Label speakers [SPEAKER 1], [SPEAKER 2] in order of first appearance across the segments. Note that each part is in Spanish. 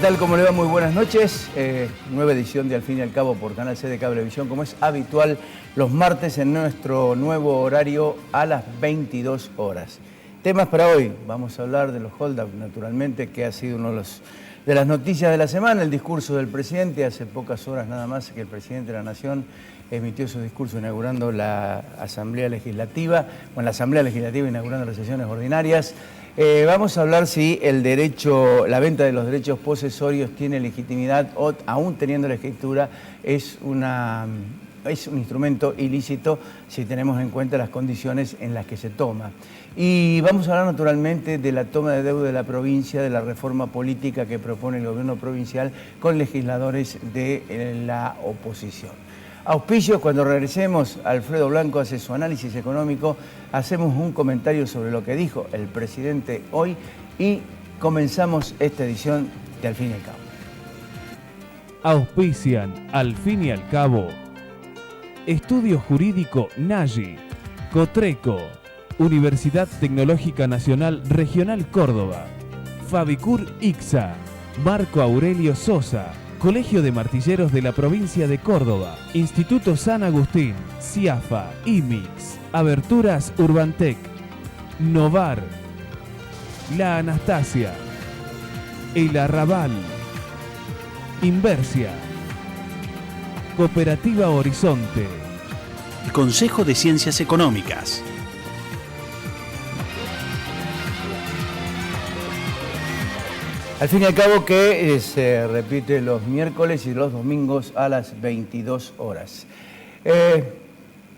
[SPEAKER 1] tal? ¿Cómo le va? Muy buenas noches. Nueva edición de Al fin y al cabo por Canal C de Cablevisión, como es habitual los martes en nuestro nuevo horario a las 22 horas. Temas para hoy. Vamos a hablar de los hold-up, naturalmente, que ha sido uno de las noticias de la semana, el discurso del presidente. Hace pocas horas nada más que el presidente de la Nación emitió su discurso inaugurando la Asamblea Legislativa, la Asamblea Legislativa inaugurando las sesiones ordinarias. Vamos a hablar si la venta de los derechos posesorios tiene legitimidad o, aún teniendo la escritura, es un instrumento ilícito si tenemos en cuenta las condiciones en las que se toma. Y vamos a hablar naturalmente de la toma de deuda de la provincia, de la reforma política que propone el gobierno provincial con legisladores de la oposición. Auspicios, cuando regresemos, Alfredo Blanco hace su análisis económico, hacemos un comentario sobre lo que dijo el presidente hoy y comenzamos esta edición de Al fin y al cabo.
[SPEAKER 2] Auspician Al fin y al cabo Estudio Jurídico Nagy, Cotreco, Universidad Tecnológica Nacional Regional Córdoba, Fabicur Ixa, Marco Aurelio Sosa, Colegio de Martilleros de la Provincia de Córdoba, Instituto San Agustín, CIAFA, IMIX, Aberturas Urbantec, Novar, La Anastasia, El Arrabal, Inversia, Cooperativa Horizonte,
[SPEAKER 3] el Consejo de Ciencias Económicas.
[SPEAKER 1] Al fin y al cabo que se repite los miércoles y los domingos a las 22 horas.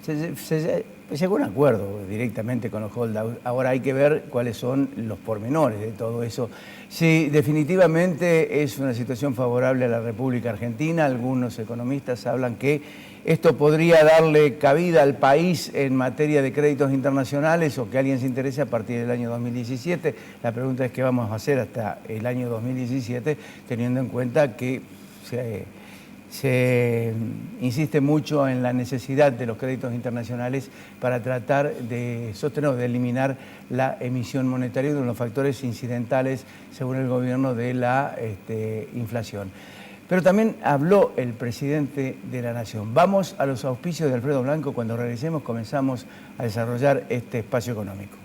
[SPEAKER 1] Se llegó a un acuerdo directamente con los holdouts. Ahora hay que ver cuáles son los pormenores de todo eso. Si definitivamente es una situación favorable a la República Argentina, algunos economistas hablan que esto podría darle cabida al país en materia de créditos internacionales o que alguien se interese a partir del año 2017. La pregunta es qué vamos a hacer hasta el año 2017, teniendo en cuenta que se insiste mucho en la necesidad de los créditos internacionales para tratar de sostener o de eliminar la emisión monetaria, uno de los factores incidentales, según el gobierno, de la inflación. Pero también habló el presidente de la Nación. Vamos a los auspicios de Alfredo Blanco. Cuando regresemos comenzamos a desarrollar este espacio económico.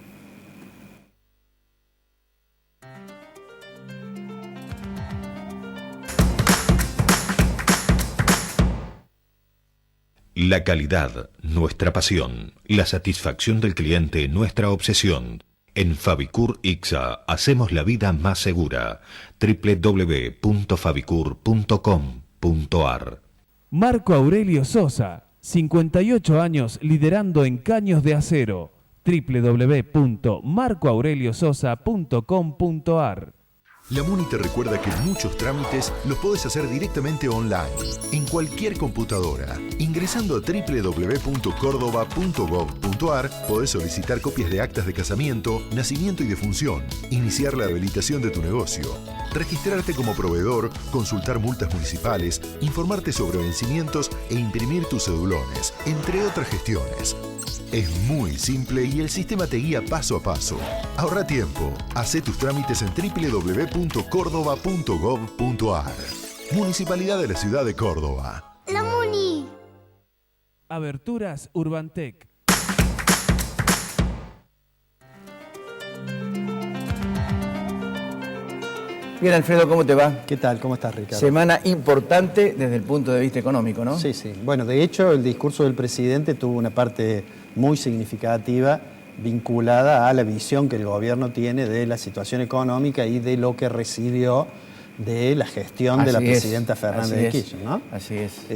[SPEAKER 4] La calidad, nuestra pasión. La satisfacción del cliente, nuestra obsesión. En Fabicur Ixa hacemos la vida más segura. www.fabicur.com.ar.
[SPEAKER 2] Marco Aurelio Sosa, 58 años liderando en caños de acero. www.marcoaureliososa.com.ar.
[SPEAKER 5] La MUNI te recuerda que muchos trámites los podés hacer directamente online, en cualquier computadora. Ingresando a www.cordoba.gov.ar podés solicitar copias de actas de casamiento, nacimiento y defunción, iniciar la habilitación de tu negocio, registrarte como proveedor, consultar multas municipales, informarte sobre vencimientos e imprimir tus cedulones, entre otras gestiones. Es muy simple y el sistema te guía paso a paso. Ahorra tiempo. Hacé tus trámites en www.cordoba.gov.ar. Municipalidad de la Ciudad de Córdoba.
[SPEAKER 6] ¡La MUNI!
[SPEAKER 2] Aberturas Urbantec.
[SPEAKER 1] Bien, Alfredo, ¿cómo te va?
[SPEAKER 7] ¿Qué tal? ¿Cómo estás, Ricardo?
[SPEAKER 1] Semana importante desde el punto de vista económico, ¿no?
[SPEAKER 7] Sí, sí. Bueno, de hecho, el discurso del presidente tuvo una parte muy significativa vinculada a la visión que el gobierno tiene de la situación económica y de lo que recibió de la gestión de la presidenta Fernández de Kirchner, ¿no?
[SPEAKER 1] Así es.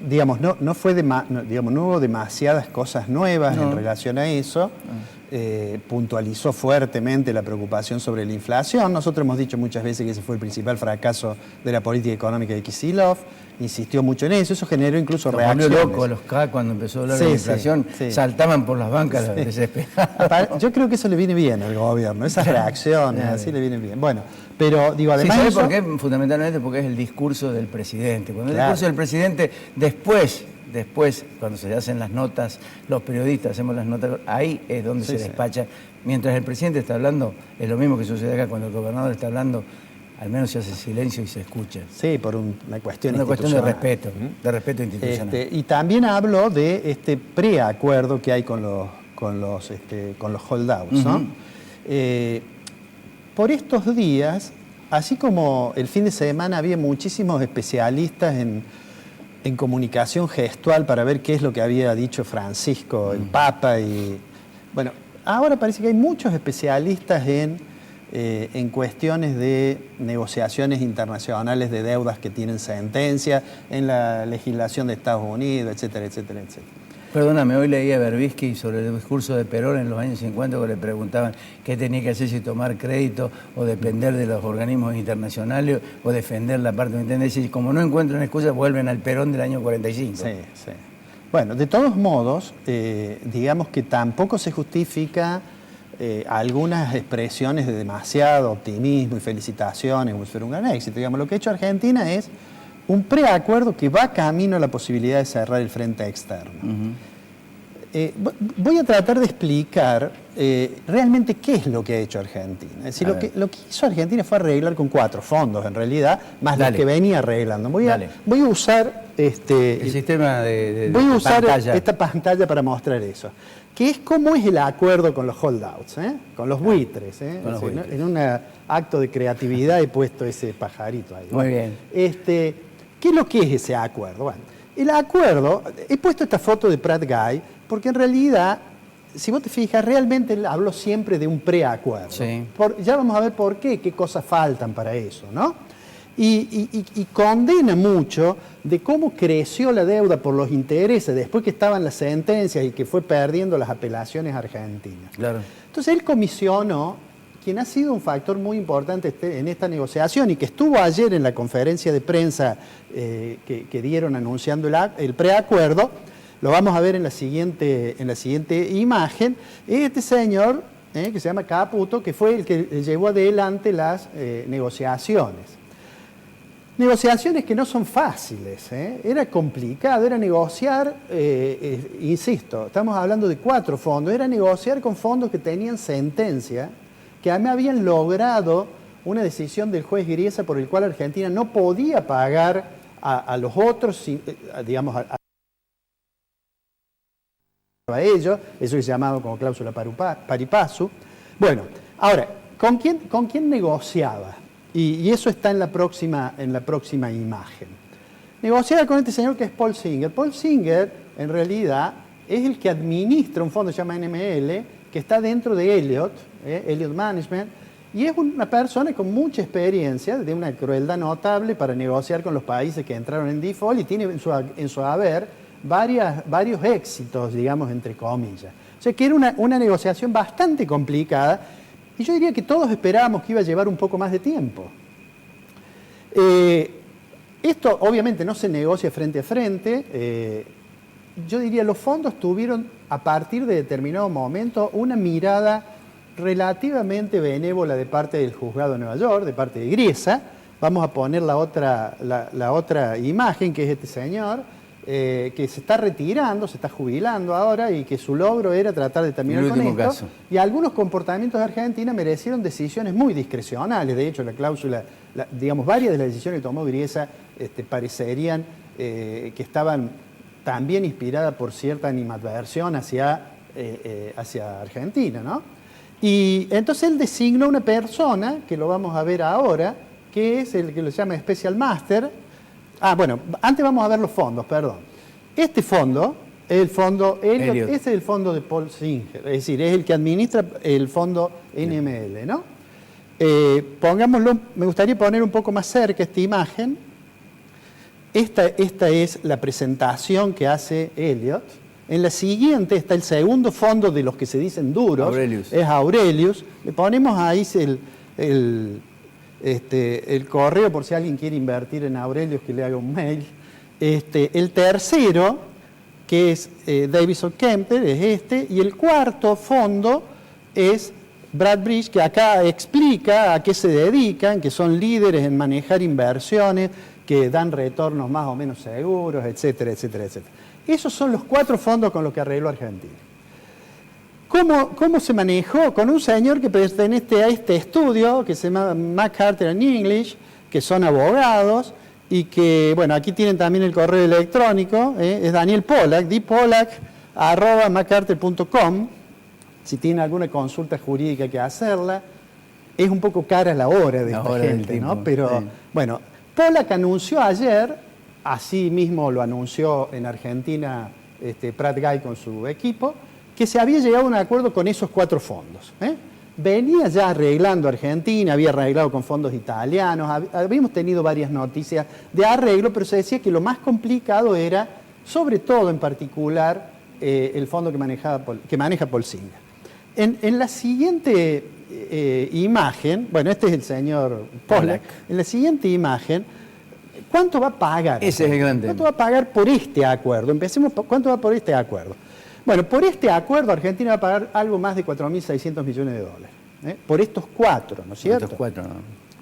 [SPEAKER 7] Digamos, no hubo demasiadas cosas nuevas en relación a eso. Puntualizó fuertemente la preocupación sobre la inflación. Nosotros hemos dicho muchas veces que ese fue el principal fracaso de la política económica de Kicillof. Insistió mucho en eso. Eso generó incluso reacciones.
[SPEAKER 1] Volvió loco a los K cuando empezó a hablar de la inflación. Saltaban por las bancas desesperados.
[SPEAKER 7] Yo creo que eso le viene bien al gobierno. Esas reacciones así le vienen bien. Bueno, pero digo, además...
[SPEAKER 1] ¿Sabe por qué? Fundamentalmente porque es el discurso del presidente. Cuando el discurso del presidente, después, cuando se hacen las notas, los periodistas hacemos las notas, ahí es donde se despacha. Mientras el presidente está hablando, es lo mismo que sucede acá cuando el gobernador está hablando, al menos se hace silencio y se escucha.
[SPEAKER 7] Sí, por una cuestión
[SPEAKER 1] Una cuestión de
[SPEAKER 7] institucional.
[SPEAKER 1] respeto institucional.
[SPEAKER 7] Y también hablo de este preacuerdo que hay con los holdouts, ¿no? Por estos días, así como el fin de semana había muchísimos especialistas en comunicación gestual para ver qué es lo que había dicho Francisco, el Papa, y bueno, ahora parece que hay muchos especialistas en cuestiones de negociaciones internacionales de deudas que tienen sentencia, en la legislación de Estados Unidos, etcétera, etcétera, etcétera.
[SPEAKER 1] Perdóname, hoy leí a Berbisky sobre el discurso de Perón en los años 50, que le preguntaban qué tenía que hacer, si tomar crédito o depender de los organismos internacionales o defender la parte de y como no encuentran excusas, vuelven al Perón del año 45.
[SPEAKER 7] Sí, sí. Bueno, de todos modos, digamos que tampoco se justifica algunas expresiones de demasiado optimismo y felicitaciones, como si fuera un gran éxito. Digamos, lo que ha hecho Argentina es un preacuerdo que va camino a la posibilidad de cerrar el frente externo. Voy a tratar de explicar realmente qué es lo que ha hecho Argentina. Es decir, lo que hizo Argentina fue arreglar con 4 fondos, en realidad, más los que venía arreglando. Voy a usar
[SPEAKER 1] el sistema de
[SPEAKER 7] voy a usar
[SPEAKER 1] pantalla.
[SPEAKER 7] Esta pantalla para mostrar eso. Que es cómo es el acuerdo con los holdouts, con los buitres.
[SPEAKER 1] Con los buitres.
[SPEAKER 7] En un acto de creatividad he puesto ese pajarito ahí.
[SPEAKER 1] Muy bien.
[SPEAKER 7] ¿Qué es lo que es ese acuerdo? Bueno, el acuerdo, he puesto esta foto de Prat Guy, porque en realidad, si vos te fijas, realmente él habló siempre de un preacuerdo.
[SPEAKER 1] Sí.
[SPEAKER 7] Ya vamos a ver por qué cosas faltan para eso, ¿no? Y condena mucho de cómo creció la deuda por los intereses después que estaban las sentencias y que fue perdiendo las apelaciones argentinas.
[SPEAKER 1] Claro.
[SPEAKER 7] Entonces él comisionó, quien ha sido un factor muy importante en esta negociación y que estuvo ayer en la conferencia de prensa que dieron anunciando el preacuerdo, lo vamos a ver en la siguiente imagen, este señor que se llama Caputo, que fue el que llevó adelante las negociaciones. Negociaciones que no son fáciles, era complicado, era negociar, insisto, estamos hablando de 4 fondos, era negociar con fondos que tenían sentencia, que a mí habían logrado una decisión del juez Griesa por el cual Argentina no podía pagar a los otros, digamos, a ellos, eso es llamado como cláusula pari passu. Bueno, ahora, ¿con quién negociaba? Y eso está en la próxima imagen. Negociaba con este señor que es Paul Singer. Paul Singer, en realidad, es el que administra un fondo que se llama NML, que está dentro de Elliott Management, y es una persona con mucha experiencia, de una crueldad notable para negociar con los países que entraron en default, y tiene en su haber varios éxitos, digamos, entre comillas. O sea que era una negociación bastante complicada, y yo diría que todos esperábamos que iba a llevar un poco más de tiempo. Esto obviamente no se negocia frente a frente. Yo diría los fondos tuvieron a partir de determinado momento una mirada relativamente benévola de parte del juzgado de Nueva York, de parte de Griesa. Vamos a poner la otra imagen, que es este señor, que se está retirando, se está jubilando ahora, y que su logro era tratar de terminar con esto.
[SPEAKER 1] Caso.
[SPEAKER 7] Y algunos comportamientos de Argentina merecieron decisiones muy discrecionales. De hecho, la cláusula, digamos, varias de las decisiones que tomó Griesa parecerían que estaban también inspiradas por cierta animadversión hacia Argentina, ¿no? Y entonces él designó una persona, que lo vamos a ver ahora, que es el que lo llama Special Master. Bueno, antes vamos a ver los fondos, perdón. Este fondo es el fondo Elliott, ese es el fondo de Paul Singer, es decir, es el que administra el fondo NML, ¿no? Pongámoslo, me gustaría poner un poco más cerca esta imagen. Esta es la presentación que hace Elliott. En la siguiente está el segundo fondo de los que se dicen duros,
[SPEAKER 1] Aurelius.
[SPEAKER 7] Es Aurelius. Le ponemos ahí el correo por si alguien quiere invertir en Aurelius, que le haga un mail. El tercero, que es Davison Kempter, es este, y el cuarto fondo es Brad Bridge, que acá explica a qué se dedican, que son líderes en manejar inversiones, que dan retornos más o menos seguros, etcétera, etcétera, etcétera. Esos son los 4 fondos con los que arregló Argentina. ¿Cómo se manejó? Con un señor que pertenece a este estudio, que se llama McCarthy and English, que son abogados, y que, bueno, aquí tienen también el correo electrónico, es Daniel Pollack, dpollack@mccarthy.com, si tienen alguna consulta jurídica que hacerla. Es un poco cara la hora de esta gente, ¿no? Pero, sí. Bueno, Pollack anunció ayer, así mismo lo anunció en Argentina Prat Guy con su equipo, que se había llegado a un acuerdo con esos 4 fondos. Venía ya arreglando Argentina, había arreglado con fondos italianos, habíamos tenido varias noticias de arreglo, pero se decía que lo más complicado era, sobre todo en particular, el fondo que maneja Paul Singer. En la siguiente imagen, bueno, este es el señor Pollack, en la siguiente imagen, ¿cuánto va a pagar?
[SPEAKER 1] Ese es el grande.
[SPEAKER 7] ¿Cuánto va a pagar por este acuerdo? Empecemos, ¿cuánto va por este acuerdo? Bueno, por este acuerdo Argentina va a pagar algo más de 4.600 millones de dólares. Por estos 4, ¿no es cierto?
[SPEAKER 1] Estos 4, no.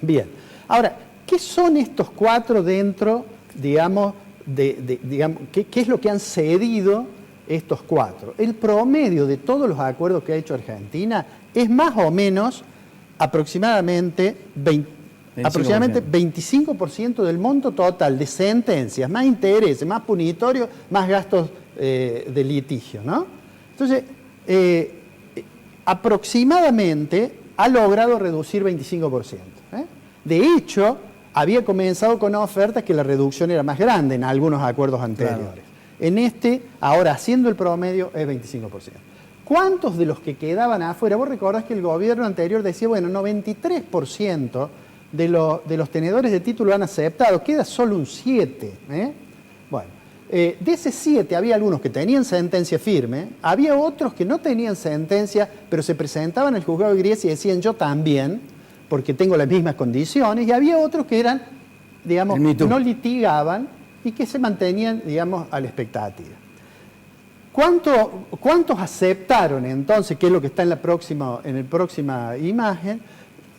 [SPEAKER 7] Bien. Ahora, ¿qué son estos 4 dentro, digamos, qué es lo que han cedido estos 4? El promedio de todos los acuerdos que ha hecho Argentina es más o menos aproximadamente 25% del monto total de sentencias, más intereses, más punitorios, más gastos de litigio, ¿no? Entonces, aproximadamente ha logrado reducir 25%. De hecho, había comenzado con ofertas que la reducción era más grande en algunos acuerdos anteriores. Claro. En este, ahora haciendo el promedio, es 25%. ¿Cuántos de los que quedaban afuera? Vos recordás que el gobierno anterior decía, bueno, 93% de los tenedores de título han aceptado, queda solo un 7%. Bueno, de ese 7 había algunos que tenían sentencia firme, había otros que no tenían sentencia, pero se presentaban al juzgado de Gries y decían yo también, porque tengo las mismas condiciones, y había otros que eran, digamos, no litigaban y que se mantenían, digamos, a la expectativa. ¿Cuántos aceptaron entonces, que es lo que está en la próxima imagen?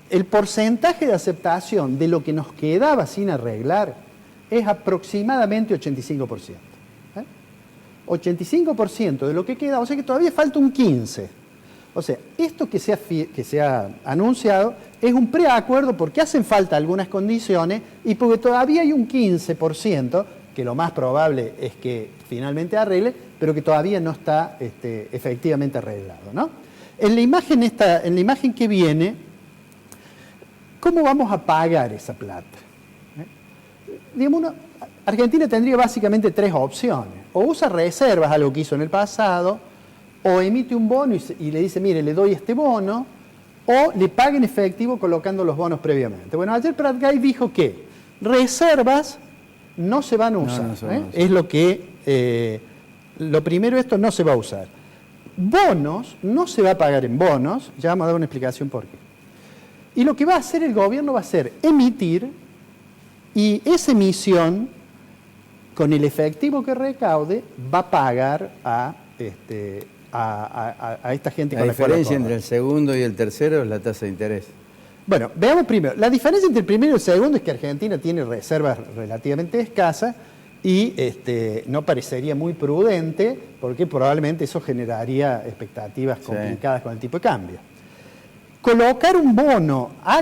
[SPEAKER 7] El porcentaje de aceptación de lo que nos quedaba sin arreglar es aproximadamente 85%. 85% de lo que queda, o sea que todavía falta un 15%. O sea, esto que se ha anunciado es un preacuerdo porque hacen falta algunas condiciones y porque todavía hay un 15%, que lo más probable es que finalmente arregle, pero que todavía no está efectivamente arreglado, ¿no? En la imagen que viene, ¿cómo vamos a pagar esa plata? Digamos, Argentina tendría básicamente 3 opciones. O usa reservas, algo que hizo en el pasado, o emite un bono y le dice, mire, le doy este bono, o le paga en efectivo colocando los bonos previamente. Bueno, ayer Prat Guy dijo que reservas no se van a usar. No se van a usar. Es lo primero, esto no se va a usar. Bonos, no se va a pagar en bonos, ya vamos a dar una explicación por qué. Y lo que va a hacer el gobierno va a ser emitir, y esa emisión, con el efectivo que recaude, va a pagar a esta gente con la cual
[SPEAKER 1] La diferencia entre el segundo y el tercero es la tasa de interés.
[SPEAKER 7] Bueno, veamos primero. La diferencia entre el primero y el segundo es que Argentina tiene reservas relativamente escasas y no parecería muy prudente porque probablemente eso generaría expectativas complicadas con el tipo de cambio. Colocar un bono a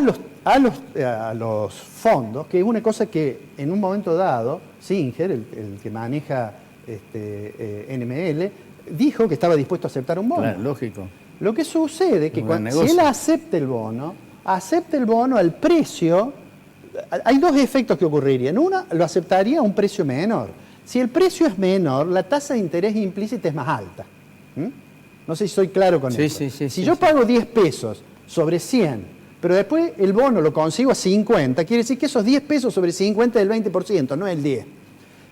[SPEAKER 7] los fondos, que es una cosa que en un momento dado, Singer, el que maneja NML, dijo que estaba dispuesto a aceptar un bono.
[SPEAKER 1] Claro, lógico.
[SPEAKER 7] Lo que sucede es que si él acepta el bono al precio, hay 2 efectos que ocurrirían. Uno, lo aceptaría a un precio menor. Si el precio es menor, la tasa de interés implícita es más alta. No sé si soy claro con eso. Si yo pago 10 pesos sobre 100, pero después el bono lo consigo a 50, quiere decir que esos 10 pesos sobre 50 es el 20%, no el 10%.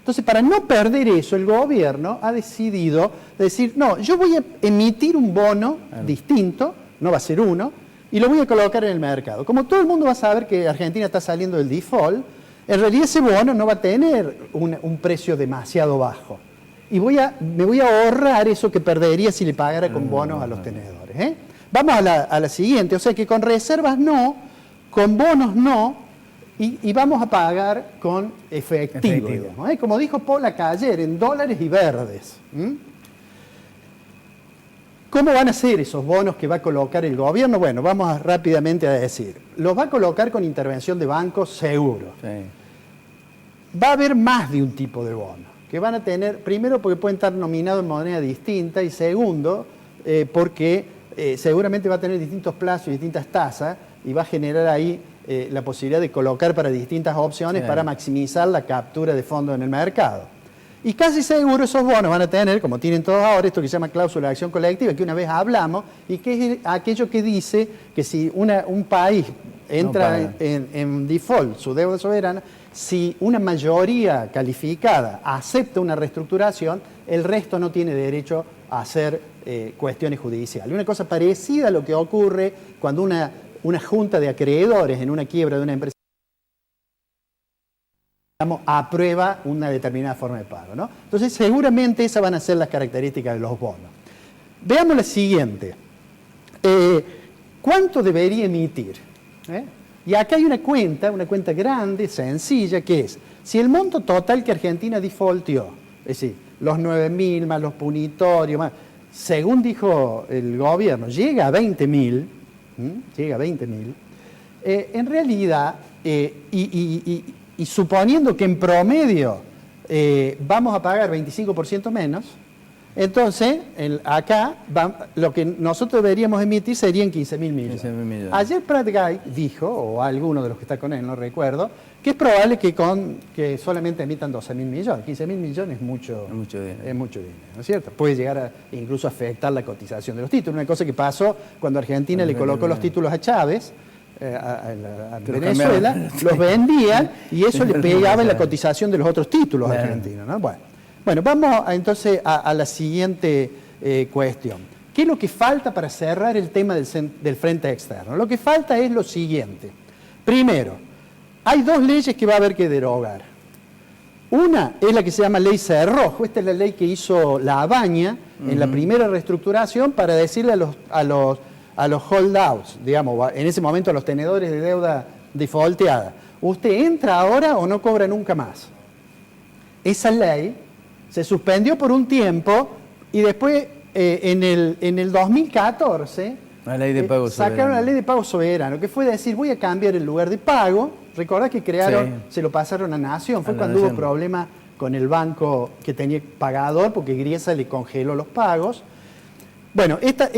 [SPEAKER 7] Entonces, para no perder eso, el gobierno ha decidido decir, no, yo voy a emitir un bono distinto, no va a ser uno, y lo voy a colocar en el mercado. Como todo el mundo va a saber que Argentina está saliendo del default, en realidad ese bono no va a tener un precio demasiado bajo. Y me voy a ahorrar eso que perdería si le pagara con bonos a los tenedores. Vamos a la siguiente, o sea que con reservas no, con bonos no, y vamos a pagar con efectivo. Digamos, Como dijo Pollack ayer, en dólares y verdes. ¿Cómo van a ser esos bonos que va a colocar el gobierno? Bueno, vamos rápidamente a decir. Los va a colocar con intervención de bancos, seguro.
[SPEAKER 1] Sí.
[SPEAKER 7] Va a haber más de un tipo de bono, que van a tener, primero porque pueden estar nominados en moneda distinta, y segundo, porque seguramente va a tener distintos plazos y distintas tasas, y va a generar ahí la posibilidad de colocar para distintas opciones para maximizar la captura de fondos en el mercado. Y casi seguro esos bonos van a tener, como tienen todos ahora, esto que se llama cláusula de acción colectiva, que una vez hablamos, y que es aquello que dice que si un país entra en default, su deuda soberana, si una mayoría calificada acepta una reestructuración, el resto no tiene derecho a hacer cuestiones judiciales. Una cosa parecida a lo que ocurre cuando una junta de acreedores en una quiebra de una empresa aprueba una determinada forma de pago, ¿no? Entonces, seguramente esas van a ser las características de los bonos. Veamos la siguiente. ¿Cuánto debería emitir? Y acá hay una cuenta grande, sencilla, que es, si el monto total que Argentina defaultió, es decir, los 9.000 más los punitorios, más, según dijo el gobierno, llega a 20.000, en realidad, y suponiendo que en promedio vamos a pagar 25% menos, entonces acá lo que nosotros deberíamos emitir serían 15.000 millones. Ayer Prat Guy dijo, o alguno de los que está con él, no recuerdo, que es probable que solamente emitan 12.000 millones. 15.000 millones es mucho dinero, ¿no es cierto? Puede llegar a incluso afectar la cotización de los títulos. Una cosa que pasó cuando Argentina le colocó los títulos a Chávez, a Venezuela, los vendían y eso le pegaba en la cotización de los otros títulos argentinos, ¿no? Bueno, vamos entonces a la siguiente cuestión. ¿Qué es lo que falta para cerrar el tema del frente externo? Lo que falta es lo siguiente. Primero, hay dos leyes que va a haber que derogar. Una es la que se llama Ley Cerrojo. Esta es la ley que hizo La Abaña en la primera reestructuración para decirle a los holdouts, digamos, en ese momento a los tenedores de deuda defaulteada, usted entra ahora o no cobra nunca más. Esa ley se suspendió por un tiempo y después en el 2014 sacaron la ley de pago soberano, que fue decir, voy a cambiar el lugar de pago. Recordá que se lo pasaron a Nación, fue cuando hubo problema con el banco que tenía pagador porque Griesa le congeló los pagos. Bueno, esta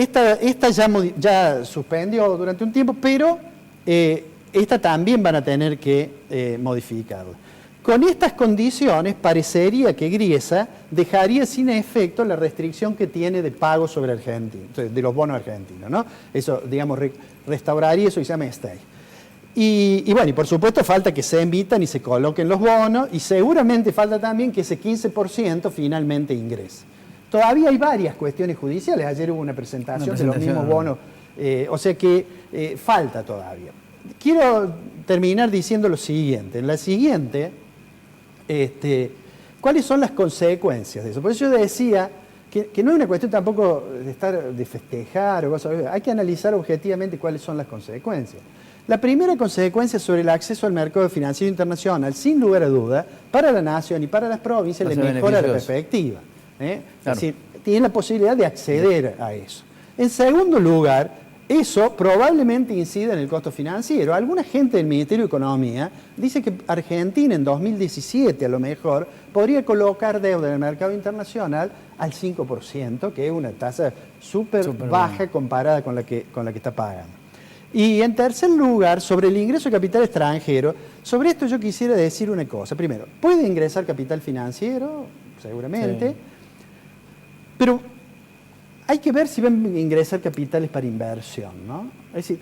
[SPEAKER 7] ya suspendió durante un tiempo, pero esta también van a tener que modificarla. Con estas condiciones parecería que Griesa dejaría sin efecto la restricción que tiene de pago sobre Argentina, de los bonos argentinos, ¿no? Eso, digamos, restauraría eso y se llama stay. Y bueno, y por supuesto falta que se emitan y se coloquen los bonos, y seguramente falta también que ese 15% finalmente ingrese. Todavía hay varias cuestiones judiciales. Ayer hubo una presentación de los mismos bonos, o sea que falta todavía. Quiero terminar diciendo lo siguiente. En la siguiente, ¿cuáles son las consecuencias de eso? Por eso yo decía que no es una cuestión tampoco de festejar o cosas, hay que analizar objetivamente cuáles son las consecuencias. La primera consecuencia sobre el acceso al mercado financiero internacional, sin lugar a duda, para la nación y para las provincias le mejora la perspectiva. Claro. Es decir, tienen la posibilidad de acceder a eso. En segundo lugar, eso probablemente incide en el costo financiero. Alguna gente del Ministerio de Economía dice que Argentina en 2017 a lo mejor podría colocar deuda en el mercado internacional al 5%, que es una tasa súper baja comparada con la que está pagando. Y en tercer lugar, sobre el ingreso de capital extranjero, sobre esto yo quisiera decir una cosa. Primero, puede ingresar capital financiero, seguramente, sí, pero hay que ver si van a ingresar capitales para inversión, ¿no? Es decir,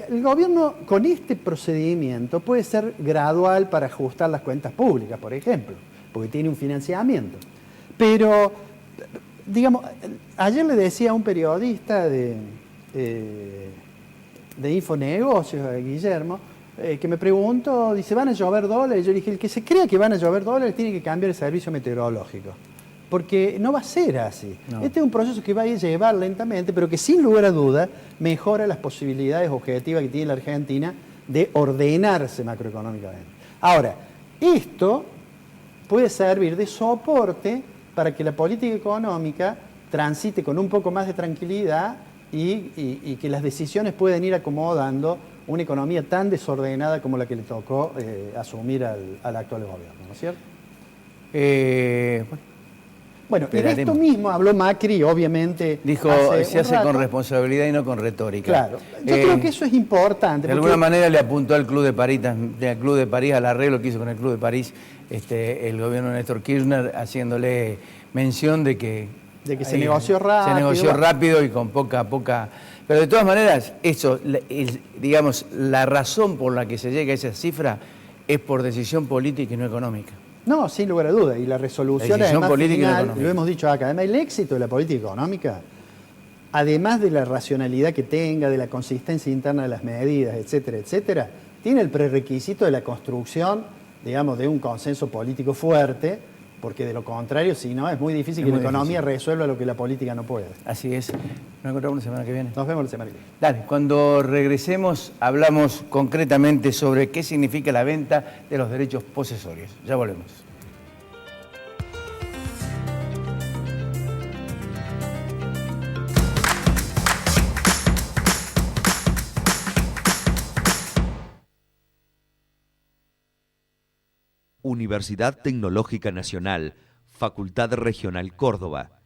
[SPEAKER 7] el gobierno con este procedimiento puede ser gradual para ajustar las cuentas públicas, por ejemplo, porque tiene un financiamiento. Pero, digamos, ayer le decía a un periodista de Infonegocios, a Guillermo, que me preguntó, dice, ¿van a llover dólares? Yo le dije, el que se crea que van a llover dólares tiene que cambiar el servicio meteorológico. Porque no va a ser así. No. Este es un proceso que va a llevar lentamente, pero que sin lugar a duda mejora las posibilidades objetivas que tiene la Argentina de ordenarse macroeconómicamente. Ahora, esto puede servir de soporte para que la política económica transite con un poco más de tranquilidad y que las decisiones pueden ir acomodando una economía tan desordenada como la que le tocó asumir al actual gobierno, ¿no es cierto? Bueno, y de esto mismo habló Macri, obviamente.
[SPEAKER 1] Dijo, se hace con responsabilidad y no con retórica.
[SPEAKER 7] Claro, yo creo que eso es importante.
[SPEAKER 1] De alguna manera le apuntó al Club de París, al arreglo que hizo con el Club de París el gobierno de Néstor Kirchner, haciéndole mención de que
[SPEAKER 7] se negoció rápido.
[SPEAKER 1] Se negoció rápido y con poca... Pero de todas maneras, eso, digamos, la razón por la que se llega a esa cifra es por decisión política y no económica.
[SPEAKER 7] No, sin lugar a dudas. Y la resolución además final, lo hemos dicho acá, además el éxito de la política económica, además de la racionalidad que tenga, de la consistencia interna de las medidas, etcétera, etcétera, tiene el prerequisito de la construcción, digamos, de un consenso político fuerte, porque de lo contrario, si no, es muy difícil que la economía resuelva lo que la política no puede.
[SPEAKER 1] Así es. Nos encontramos la semana que viene.
[SPEAKER 7] Nos vemos la semana que viene.
[SPEAKER 1] Dale, cuando regresemos hablamos concretamente sobre qué significa la venta de los derechos posesorios. Ya volvemos.
[SPEAKER 6] Universidad Tecnológica Nacional, Facultad Regional Córdoba.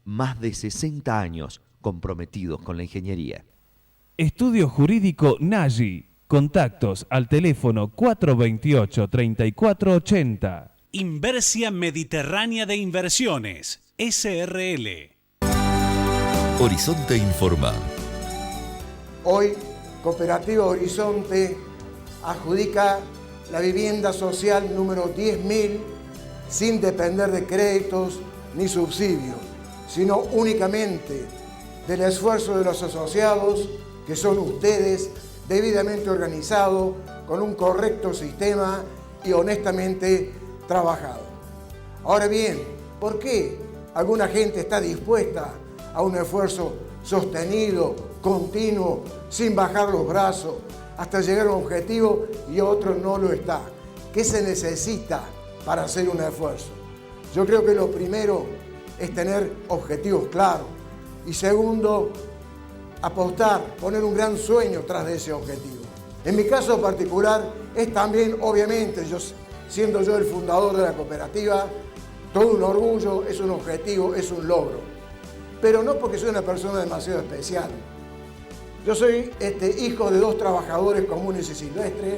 [SPEAKER 6] Más de 60 años comprometidos con la ingeniería.
[SPEAKER 2] Estudio Jurídico Nagy. Contactos al teléfono 428-3480.
[SPEAKER 3] Inversia Mediterránea de Inversiones, SRL.
[SPEAKER 5] Horizonte informa.
[SPEAKER 8] Hoy, Cooperativa Horizonte adjudica la vivienda social número 10.000 sin depender de créditos ni subsidios, sino únicamente del esfuerzo de los asociados, que son ustedes, debidamente organizados, con un correcto sistema y honestamente trabajado. Ahora bien, ¿por qué alguna gente está dispuesta a un esfuerzo sostenido, continuo, sin bajar los brazos, hasta llegar a un objetivo y otro no lo está? ¿Qué se necesita para hacer un esfuerzo? Yo creo que lo primero es tener objetivos claros y segundo, apostar, poner un gran sueño tras de ese objetivo. En mi caso particular es también, obviamente, siendo yo el fundador de la cooperativa, todo un orgullo, es un objetivo, es un logro. Pero no porque soy una persona demasiado especial. Yo soy hijo de dos trabajadores comunes y silvestres,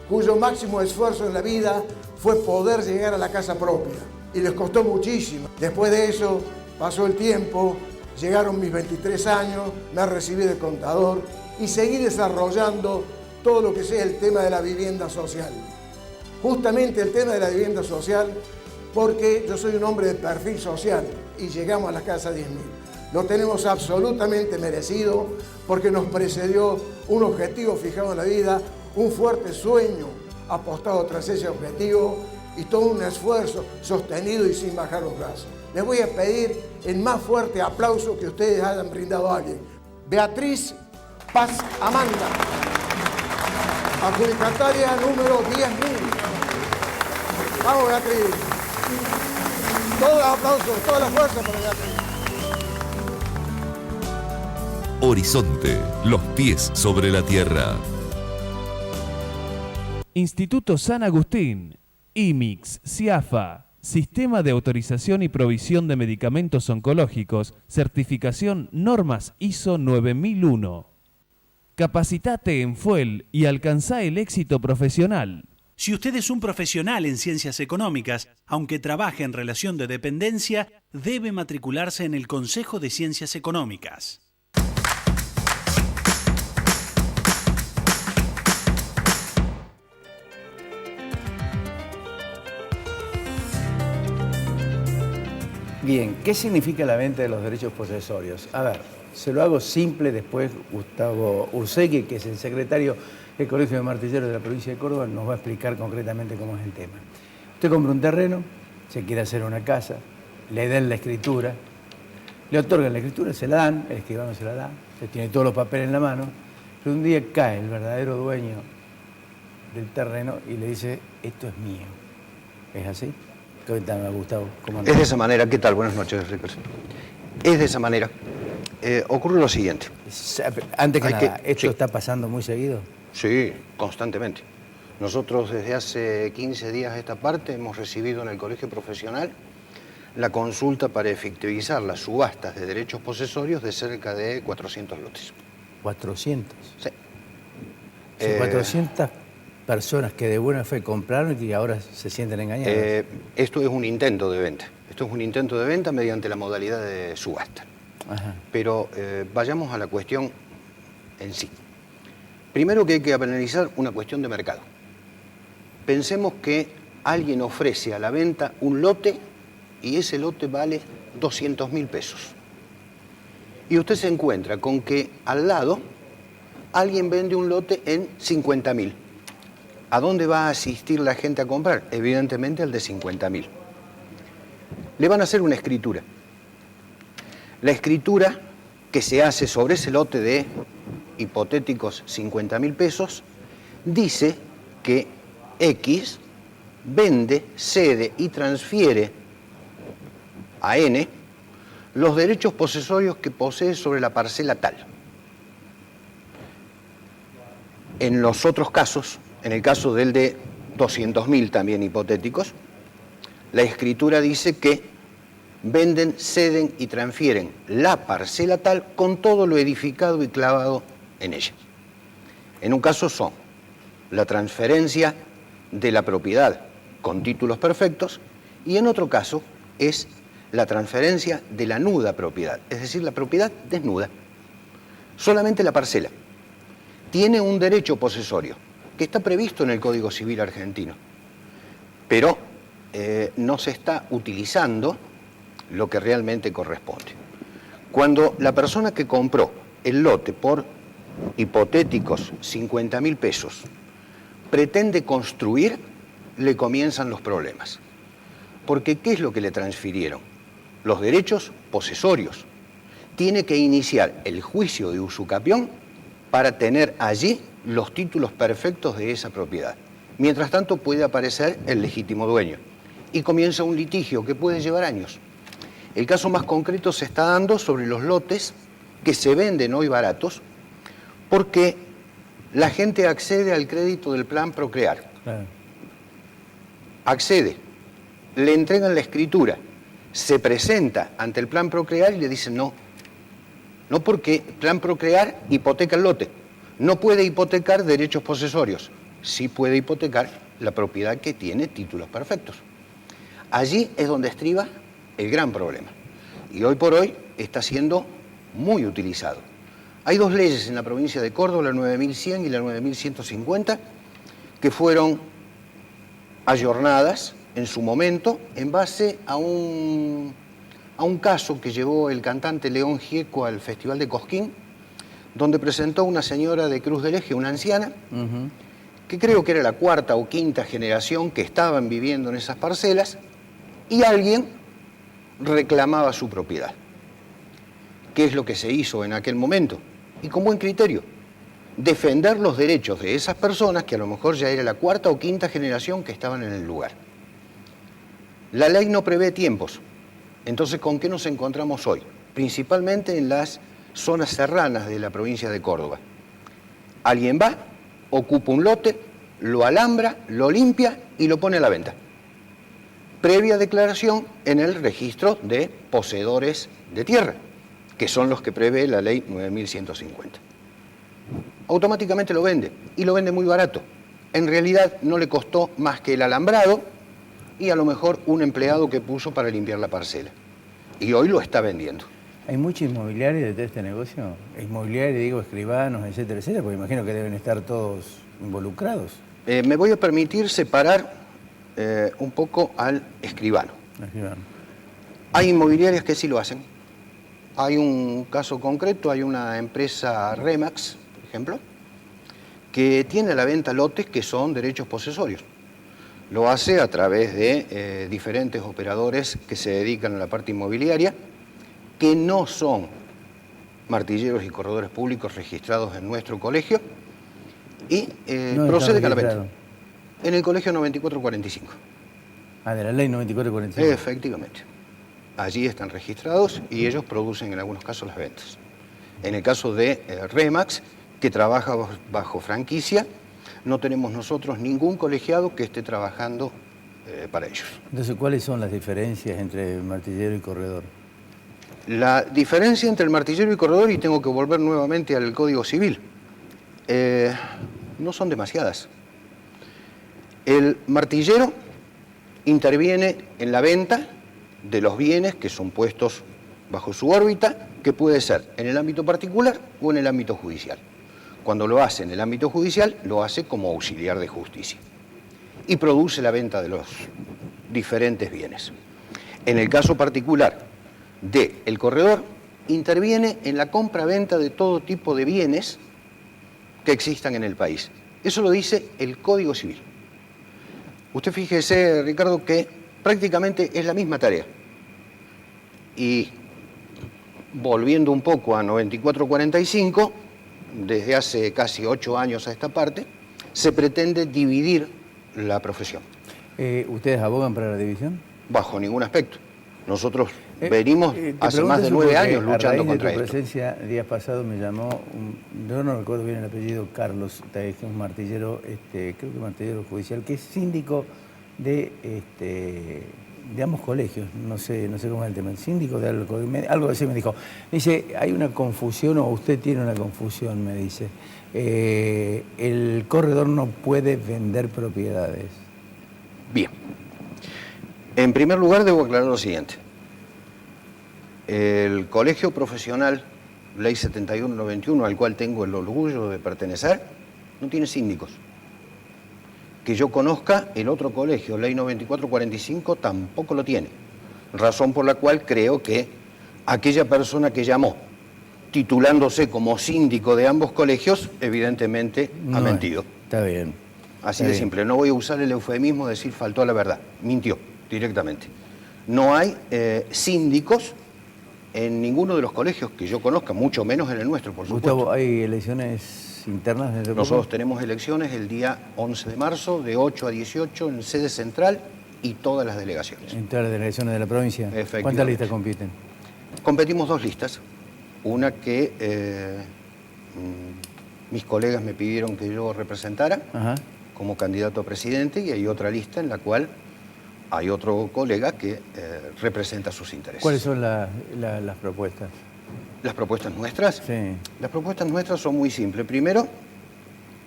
[SPEAKER 8] cuyo máximo esfuerzo en la vida fue poder llegar a la casa propia. Y les costó muchísimo. Después de eso, pasó el tiempo, llegaron mis 23 años, me recibí de contador y seguí desarrollando todo lo que sea el tema de la vivienda social. Justamente el tema de la vivienda social, porque yo soy un hombre de perfil social y llegamos a la casa 10.000. Lo tenemos absolutamente merecido porque nos precedió un objetivo fijado en la vida, un fuerte sueño apostado tras ese objetivo y todo un esfuerzo sostenido y sin bajar los brazos. Les voy a pedir el más fuerte aplauso que ustedes hayan brindado a alguien. Beatriz Paz Amanda, adjudicataria número 10.000. Vamos, Beatriz. Todos los aplausos, toda la fuerza para Beatriz.
[SPEAKER 5] Horizonte, los pies sobre la tierra.
[SPEAKER 2] Instituto San Agustín, IMIX, CIAFA, Sistema de Autorización y Provisión de Medicamentos Oncológicos, certificación normas ISO 9001. Capacitate en FUEL y alcanzá el éxito profesional.
[SPEAKER 3] Si usted es un profesional en ciencias económicas, aunque trabaje en relación de dependencia, debe matricularse en el Consejo de Ciencias Económicas.
[SPEAKER 1] Bien, ¿qué significa la venta de los derechos posesorios? A ver, se lo hago simple, después Gustavo Ursegui, que es el secretario del Colegio de Martilleros de la provincia de Córdoba, nos va a explicar concretamente cómo es el tema. Usted compra un terreno, se quiere hacer una casa, le dan la escritura, le otorgan la escritura, se la dan, el escribano se la da, se tiene todos los papeles en la mano, pero un día cae el verdadero dueño del terreno y le dice, esto es mío. ¿Es así? Cuéntame, Gustavo, ¿cómo andas?
[SPEAKER 9] Es de esa manera. ¿Qué tal? Buenas noches, Ricardo. Es de esa manera. Ocurre lo siguiente.
[SPEAKER 1] Antes que
[SPEAKER 9] Hay
[SPEAKER 1] nada,
[SPEAKER 9] que-
[SPEAKER 1] ¿esto
[SPEAKER 9] sí.
[SPEAKER 1] está pasando muy seguido?
[SPEAKER 9] Sí, constantemente. Nosotros desde hace 15 días a esta parte hemos recibido en el colegio profesional la consulta para efectivizar las subastas de derechos posesorios de cerca de 400 lotes.
[SPEAKER 1] 400.
[SPEAKER 9] Sí.
[SPEAKER 1] O sea, 400 personas que de buena fe compraron y ahora se sienten engañadas.
[SPEAKER 9] Esto es un intento de venta. Esto es un intento de venta mediante la modalidad de subasta.
[SPEAKER 1] Ajá.
[SPEAKER 9] Pero vayamos a la cuestión en sí. Primero que hay que analizar una cuestión de mercado. Pensemos que alguien ofrece a la venta un lote y ese lote vale 200.000 pesos. Y usted se encuentra con que al lado alguien vende un lote en 50.000. ¿A dónde va a asistir la gente a comprar? Evidentemente al de 50.000. Le van a hacer una escritura. La escritura que se hace sobre ese lote de hipotéticos 50.000 pesos dice que X vende, cede y transfiere a N los derechos posesorios que posee sobre la parcela tal. En los otros casos, en el caso del de 200.000 también hipotéticos, la escritura dice que venden, ceden y transfieren la parcela tal con todo lo edificado y clavado en ella. En un caso son la transferencia de la propiedad con títulos perfectos y en otro caso es la transferencia de la nuda propiedad, es decir, la propiedad desnuda. Solamente la parcela tiene un derecho posesorio que está previsto en el Código Civil argentino, pero no se está utilizando lo que realmente corresponde. Cuando la persona que compró el lote por hipotéticos 50.000 pesos pretende construir, le comienzan los problemas. Porque ¿qué es lo que le transfirieron? Los derechos posesorios. Tiene que iniciar el juicio de usucapión para tener allí los títulos perfectos de esa propiedad. Mientras tanto puede aparecer el legítimo dueño y comienza un litigio que puede llevar años. El caso más concreto se está dando sobre los lotes que se venden hoy baratos porque la gente accede al crédito del plan Procrear.
[SPEAKER 1] Claro.
[SPEAKER 9] Accede, le entregan la escritura, se presenta ante el plan Procrear y le dicen no. No, porque plan Procrear hipoteca el lote. No puede hipotecar derechos posesorios. Sí puede hipotecar la propiedad que tiene títulos perfectos. Allí es donde estriba el gran problema. Y hoy por hoy está siendo muy utilizado. Hay dos leyes en la provincia de Córdoba, la 9100 y la 9150, que fueron ayornadas en su momento en base a un caso que llevó el cantante León Gieco al Festival de Cosquín, donde presentó una señora de Cruz del Eje, una anciana, que creo que era la cuarta o quinta generación que estaban viviendo en esas parcelas, y alguien reclamaba su propiedad. ¿Qué es lo que se hizo en aquel momento? Y con buen criterio, defender los derechos de esas personas que a lo mejor ya era la cuarta o quinta generación que estaban en el lugar. La ley no prevé tiempos. Entonces, ¿con qué nos encontramos hoy? Principalmente en las zonas serranas de la provincia de Córdoba. Alguien va, ocupa un lote, lo alambra, lo limpia y lo pone a la venta. Previa declaración en el registro de poseedores de tierra, que son los que prevé la ley 9150. Automáticamente lo vende, y lo vende muy barato. En realidad no le costó más que el alambrado y a lo mejor un empleado que puso para limpiar la parcela. Y hoy lo está vendiendo.
[SPEAKER 1] ¿Hay mucha inmobiliaria detrás de este negocio? Inmobiliaria, digo, escribanos, etcétera, etcétera, porque imagino que deben estar todos involucrados.
[SPEAKER 9] Me voy a permitir separar un poco al escribano.
[SPEAKER 1] Escribano.
[SPEAKER 9] Hay inmobiliarias que sí lo hacen. Hay un caso concreto, hay una empresa Remax, por ejemplo, que tiene a la venta lotes que son derechos posesorios. Lo hace a través de diferentes operadores que se dedican a la parte inmobiliaria, que no son martilleros y corredores públicos registrados en nuestro colegio, y proceden a la venta. En el colegio 9445.
[SPEAKER 1] Ah, de la ley 9445.
[SPEAKER 9] Efectivamente. allí están registrados y ellos producen en algunos casos las ventas. En el caso de Remax, que trabaja bajo franquicia, no tenemos nosotros ningún colegiado que esté trabajando para ellos.
[SPEAKER 1] Entonces, ¿cuáles son las diferencias entre martillero y corredor?
[SPEAKER 9] La diferencia entre el martillero y corredor, y tengo que volver nuevamente al Código Civil, no son demasiadas. El martillero interviene en la venta de los bienes que son puestos bajo su órbita, que puede ser en el ámbito particular o en el ámbito judicial. Cuando lo hace en el ámbito judicial, lo hace como auxiliar de justicia y produce la venta de los diferentes bienes. En el caso particular del corredor, interviene en la compra-venta de todo tipo de bienes que existan en el país. Eso lo dice el Código Civil. Usted fíjese, Ricardo, que prácticamente es la misma tarea. Y volviendo un poco a 9445, desde hace casi 8 años a esta parte, se pretende dividir la profesión.
[SPEAKER 1] ¿Ustedes abogan para la división?
[SPEAKER 9] Bajo ningún aspecto. Nosotros venimos hace más de 9 años luchando contra esto.
[SPEAKER 1] A raíz de tu presencia, días pasados me llamó, yo no recuerdo bien el apellido, Carlos, que es un martillero, creo que martillero judicial, que es síndico de ambos colegios, no sé cómo es el tema, el síndico de algo así me dijo. Dice, hay una confusión, o usted tiene una confusión, me dice. El corredor no puede vender propiedades.
[SPEAKER 9] Bien. En primer lugar, debo aclarar lo siguiente. El Colegio Profesional, Ley 7191, al cual tengo el orgullo de pertenecer, no tiene síndicos. Que yo conozca, el otro colegio, Ley 9445, tampoco lo tiene. Razón por la cual creo que aquella persona que llamó, titulándose como síndico de ambos colegios, evidentemente ha mentido.
[SPEAKER 1] Está bien.
[SPEAKER 9] Así de simple. No voy a usar el eufemismo de decir faltó a la verdad. Mintió directamente. No hay síndicos en ninguno de los colegios que yo conozca, mucho menos en el nuestro, por supuesto.
[SPEAKER 1] Gustavo, ¿hay elecciones internas dentro de
[SPEAKER 9] Nosotros tenemos elecciones el día 11 de marzo, de 8 a 18, en sede central y todas las delegaciones.
[SPEAKER 1] ¿En todas las delegaciones de la provincia? ¿Cuántas listas compiten?
[SPEAKER 9] Competimos 2 listas. Una que mis colegas me pidieron que yo representara como candidato a presidente, y hay otra lista en la cual hay otro colega que representa sus intereses.
[SPEAKER 1] ¿Cuáles son las propuestas?
[SPEAKER 9] ¿Las propuestas nuestras?
[SPEAKER 1] Sí.
[SPEAKER 9] Las propuestas nuestras son muy simples. Primero,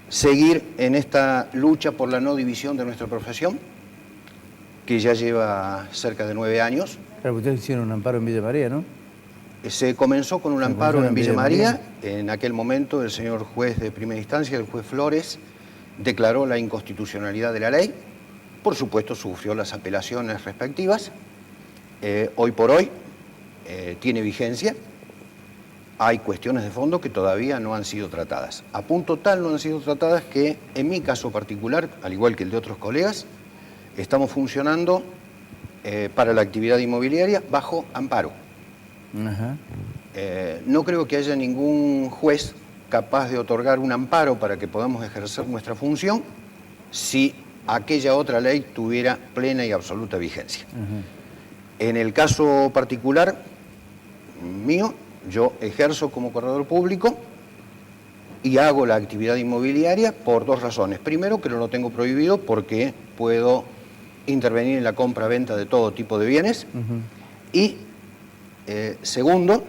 [SPEAKER 9] seguir en esta lucha por la no división de nuestra profesión, que ya lleva cerca de 9 años.
[SPEAKER 1] Pero ustedes hicieron un amparo en Villa María, ¿no?
[SPEAKER 9] Se comenzó con un amparo en Villa María. En aquel momento el señor juez de primera instancia, el juez Flores, declaró la inconstitucionalidad de la ley. Por supuesto, sufrió las apelaciones respectivas. Hoy por hoy tiene vigencia. Hay cuestiones de fondo que todavía no han sido tratadas. A punto tal no han sido tratadas que, en mi caso particular, al igual que el de otros colegas, estamos funcionando para la actividad inmobiliaria bajo amparo. No creo que haya ningún juez capaz de otorgar un amparo para que podamos ejercer nuestra función si aquella otra ley tuviera plena y absoluta vigencia. En el caso particular mío, yo ejerzo como corredor público y hago la actividad inmobiliaria por 2 razones. Primero, que no lo tengo prohibido porque puedo intervenir en la compra-venta de todo tipo de bienes. Y segundo,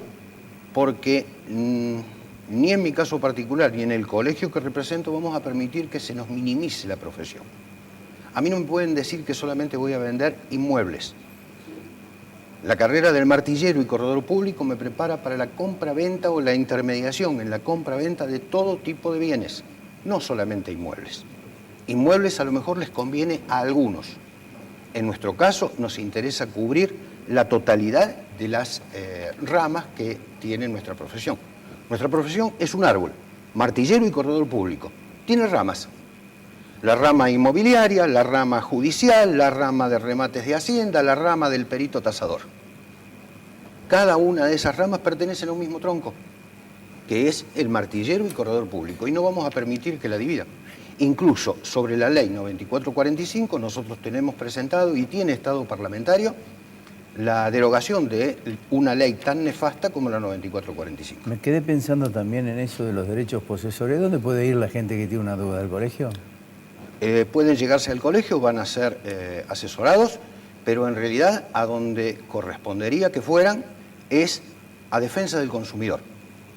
[SPEAKER 9] porque ni en mi caso particular ni en el colegio que represento vamos a permitir que se nos minimice la profesión. A mí no me pueden decir que solamente voy a vender inmuebles. La carrera del martillero y corredor público me prepara para la compra-venta o la intermediación en la compra-venta de todo tipo de bienes, no solamente inmuebles. Inmuebles a lo mejor les conviene a algunos. En nuestro caso nos interesa cubrir la totalidad de las ramas que tiene nuestra profesión. Nuestra profesión es un árbol, martillero y corredor público. Tiene ramas. La rama inmobiliaria, la rama judicial, la rama de remates de hacienda, la rama del perito tasador. Cada una de esas ramas pertenecen a un mismo tronco, que es el martillero y corredor público, y no vamos a permitir que la divida. Incluso sobre la ley 9445 nosotros tenemos presentado y tiene estado parlamentario la derogación de una ley tan nefasta como la 9445.
[SPEAKER 1] Me quedé pensando también en eso de los derechos posesorios. ¿Dónde puede ir la gente que tiene una deuda del colegio?
[SPEAKER 9] Pueden llegarse al colegio, van a ser asesorados, pero en realidad a donde correspondería que fueran es a defensa del consumidor.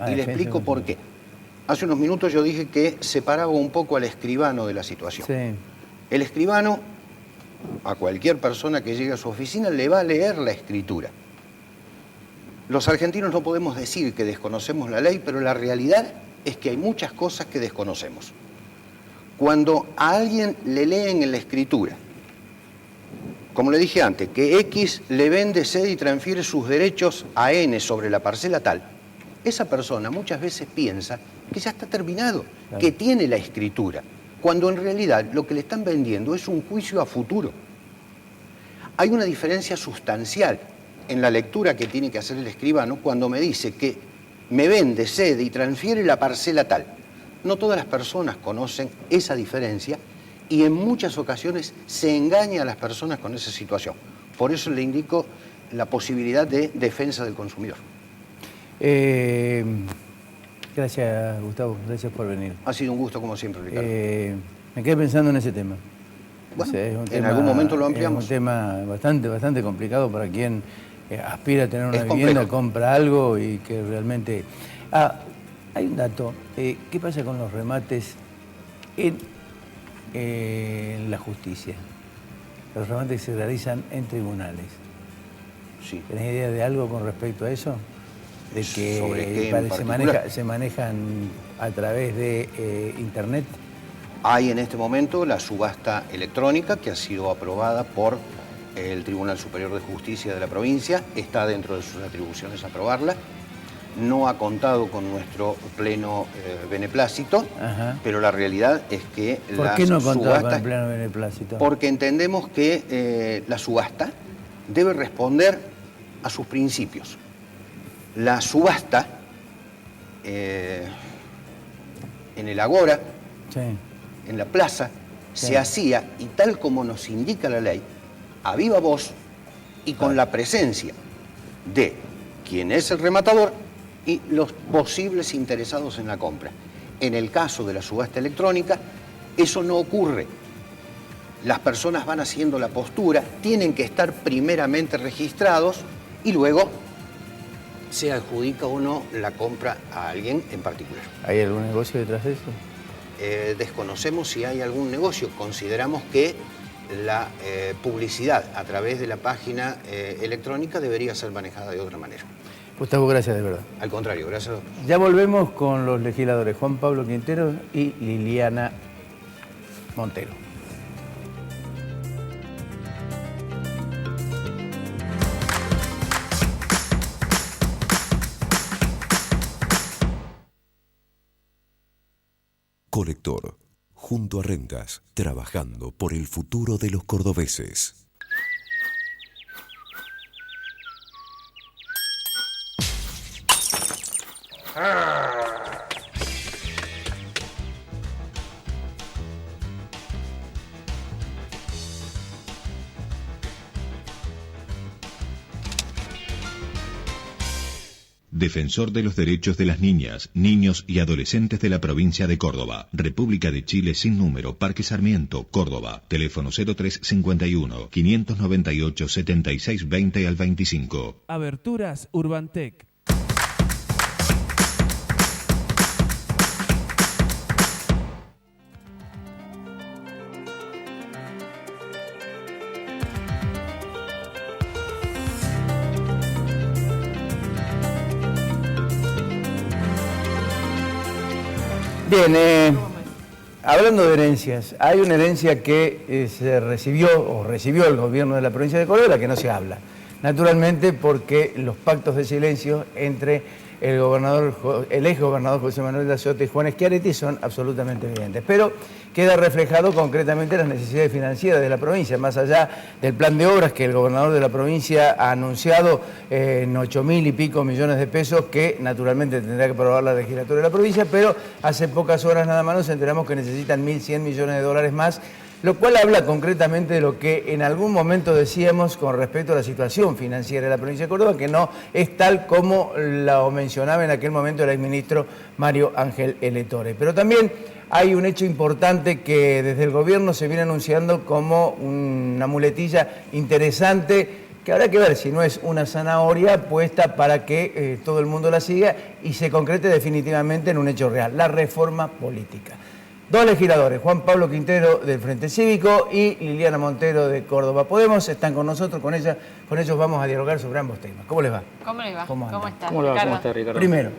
[SPEAKER 9] Y le explico por qué. Hace unos minutos yo dije que separaba un poco al escribano de la situación.
[SPEAKER 1] Sí.
[SPEAKER 9] El escribano, a cualquier persona que llegue a su oficina, le va a leer la escritura. Los argentinos no podemos decir que desconocemos la ley, pero la realidad es que hay muchas cosas que desconocemos. Cuando a alguien le leen en la escritura, como le dije antes, que X le vende, cede y transfiere sus derechos a N sobre la parcela tal, esa persona muchas veces piensa que ya está terminado, claro, que tiene la escritura, cuando en realidad lo que le están vendiendo es un juicio a futuro. Hay una diferencia sustancial en la lectura que tiene que hacer el escribano cuando me dice que me vende, cede y transfiere la parcela tal. No todas las personas conocen esa diferencia y en muchas ocasiones se engaña a las personas con esa situación. Por eso le indico la posibilidad de defensa del consumidor.
[SPEAKER 1] Gracias, Gustavo. Gracias por venir.
[SPEAKER 9] Ha sido un gusto, como siempre, Ricardo.
[SPEAKER 1] Me quedé pensando en ese tema.
[SPEAKER 9] Bueno,
[SPEAKER 1] es un
[SPEAKER 9] en
[SPEAKER 1] tema,
[SPEAKER 9] algún momento lo ampliamos.
[SPEAKER 1] Es un tema bastante complicado para quien aspira a tener una vivienda, compra algo y que realmente... hay un dato. ¿Qué pasa con los remates en la justicia? Los remates se realizan en tribunales.
[SPEAKER 9] Sí.
[SPEAKER 1] ¿Tenés idea de algo con respecto a eso? De que
[SPEAKER 9] ¿Sobre qué
[SPEAKER 1] se manejan a través de Internet.
[SPEAKER 9] Hay en este momento la subasta electrónica que ha sido aprobada por el Tribunal Superior de Justicia de la provincia. Está dentro de sus atribuciones aprobarla. No ha contado con nuestro pleno beneplácito, pero la realidad es que
[SPEAKER 1] ¿Por qué no ha contado con el pleno beneplácito?
[SPEAKER 9] Porque entendemos que la subasta debe responder a sus principios. La subasta en el Agora,
[SPEAKER 1] sí,
[SPEAKER 9] en la plaza, sí, se hacía, y tal como nos indica la ley, a viva voz y con la presencia de quien es el rematador y los posibles interesados en la compra. En el caso de la subasta electrónica, eso no ocurre. Las personas van haciendo la postura, tienen que estar primeramente registrados y luego se adjudica o no la compra a alguien en particular.
[SPEAKER 1] ¿Hay algún negocio detrás de eso?
[SPEAKER 9] Desconocemos si hay algún negocio. Consideramos que la publicidad a través de la página electrónica debería ser manejada de otra manera.
[SPEAKER 1] Gustavo, gracias de verdad.
[SPEAKER 9] Al contrario, gracias.
[SPEAKER 1] Ya volvemos con los legisladores Juan Pablo Quintero y Liliana Montero.
[SPEAKER 10] Colector, junto a Rentas, trabajando por el futuro de los cordobeses.
[SPEAKER 4] Defensor de los derechos de las niñas, niños y adolescentes de la provincia de Córdoba. República de Chile sin número, Parque Sarmiento, Córdoba. Teléfono 0351 598 7620 al 25.
[SPEAKER 2] Aberturas Urbantec.
[SPEAKER 1] Bien, hablando de herencias, hay una herencia que recibió el gobierno de la provincia de Córdoba, que no se habla. Naturalmente porque los pactos de silencio entre el exgobernador José Manuel da Sota y Juan Schiaretti son absolutamente evidentes. Pero queda reflejado concretamente las necesidades financieras de la provincia, más allá del plan de obras que el gobernador de la provincia ha anunciado en 8.000 y pico millones de pesos, que naturalmente tendrá que aprobar la legislatura de la provincia, pero hace pocas horas nada más nos enteramos que necesitan 1.100 millones de dólares más lo cual habla concretamente de lo que en algún momento decíamos con respecto a la situación financiera de la provincia de Córdoba, que no es tal como la mencionaba en aquel momento el exministro Mario Ángel L. Torre. Pero también hay un hecho importante que desde el gobierno se viene anunciando como una muletilla interesante, que habrá que ver si no es una zanahoria puesta para que todo el mundo la siga y se concrete definitivamente en un hecho real, la reforma política. Dos legisladores, Juan Pablo Quintero del Frente Cívico y Liliana Montero de Córdoba Podemos, están con nosotros, con ellos vamos a dialogar sobre ambos temas. ¿Cómo les va?
[SPEAKER 11] ¿Cómo les va?
[SPEAKER 1] ¿Cómo
[SPEAKER 11] está?
[SPEAKER 12] ¿Cómo está, Ricardo?
[SPEAKER 1] Primero,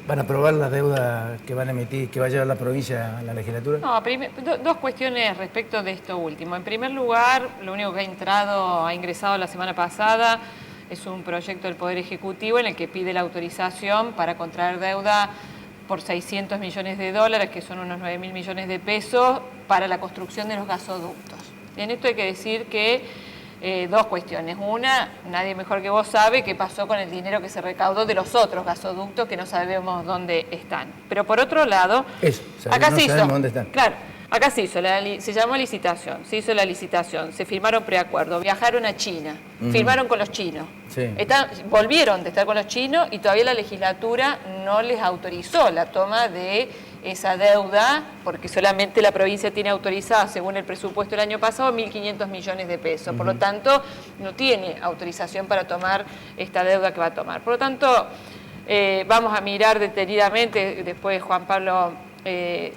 [SPEAKER 1] ¿van a aprobar la deuda que van a emitir, que va a llevar la provincia a la legislatura?
[SPEAKER 11] No, dos cuestiones respecto de esto último. En primer lugar, lo único que ha ingresado la semana pasada es un proyecto del Poder Ejecutivo en el que pide la autorización para contraer deuda por 600 millones de dólares, que son unos 9.000 millones de pesos, para la construcción de los gasoductos. En esto hay que decir que dos cuestiones. Una, nadie mejor que vos sabe qué pasó con el dinero que se recaudó de los otros gasoductos que no sabemos dónde están. Pero por otro lado, acá se hizo,
[SPEAKER 1] dónde están.
[SPEAKER 11] Claro, acá se hizo, se llamó licitación, se hizo la licitación, se firmaron preacuerdos, viajaron a China, firmaron con los chinos. Sí. Volvieron de estar con los chinos y todavía la legislatura no les autorizó la toma de esa deuda, porque solamente la provincia tiene autorizada, según el presupuesto del año pasado, 1.500 millones de pesos. Por lo tanto, no tiene autorización para tomar esta deuda que va a tomar. Por lo tanto, vamos a mirar detenidamente, después Juan Pablo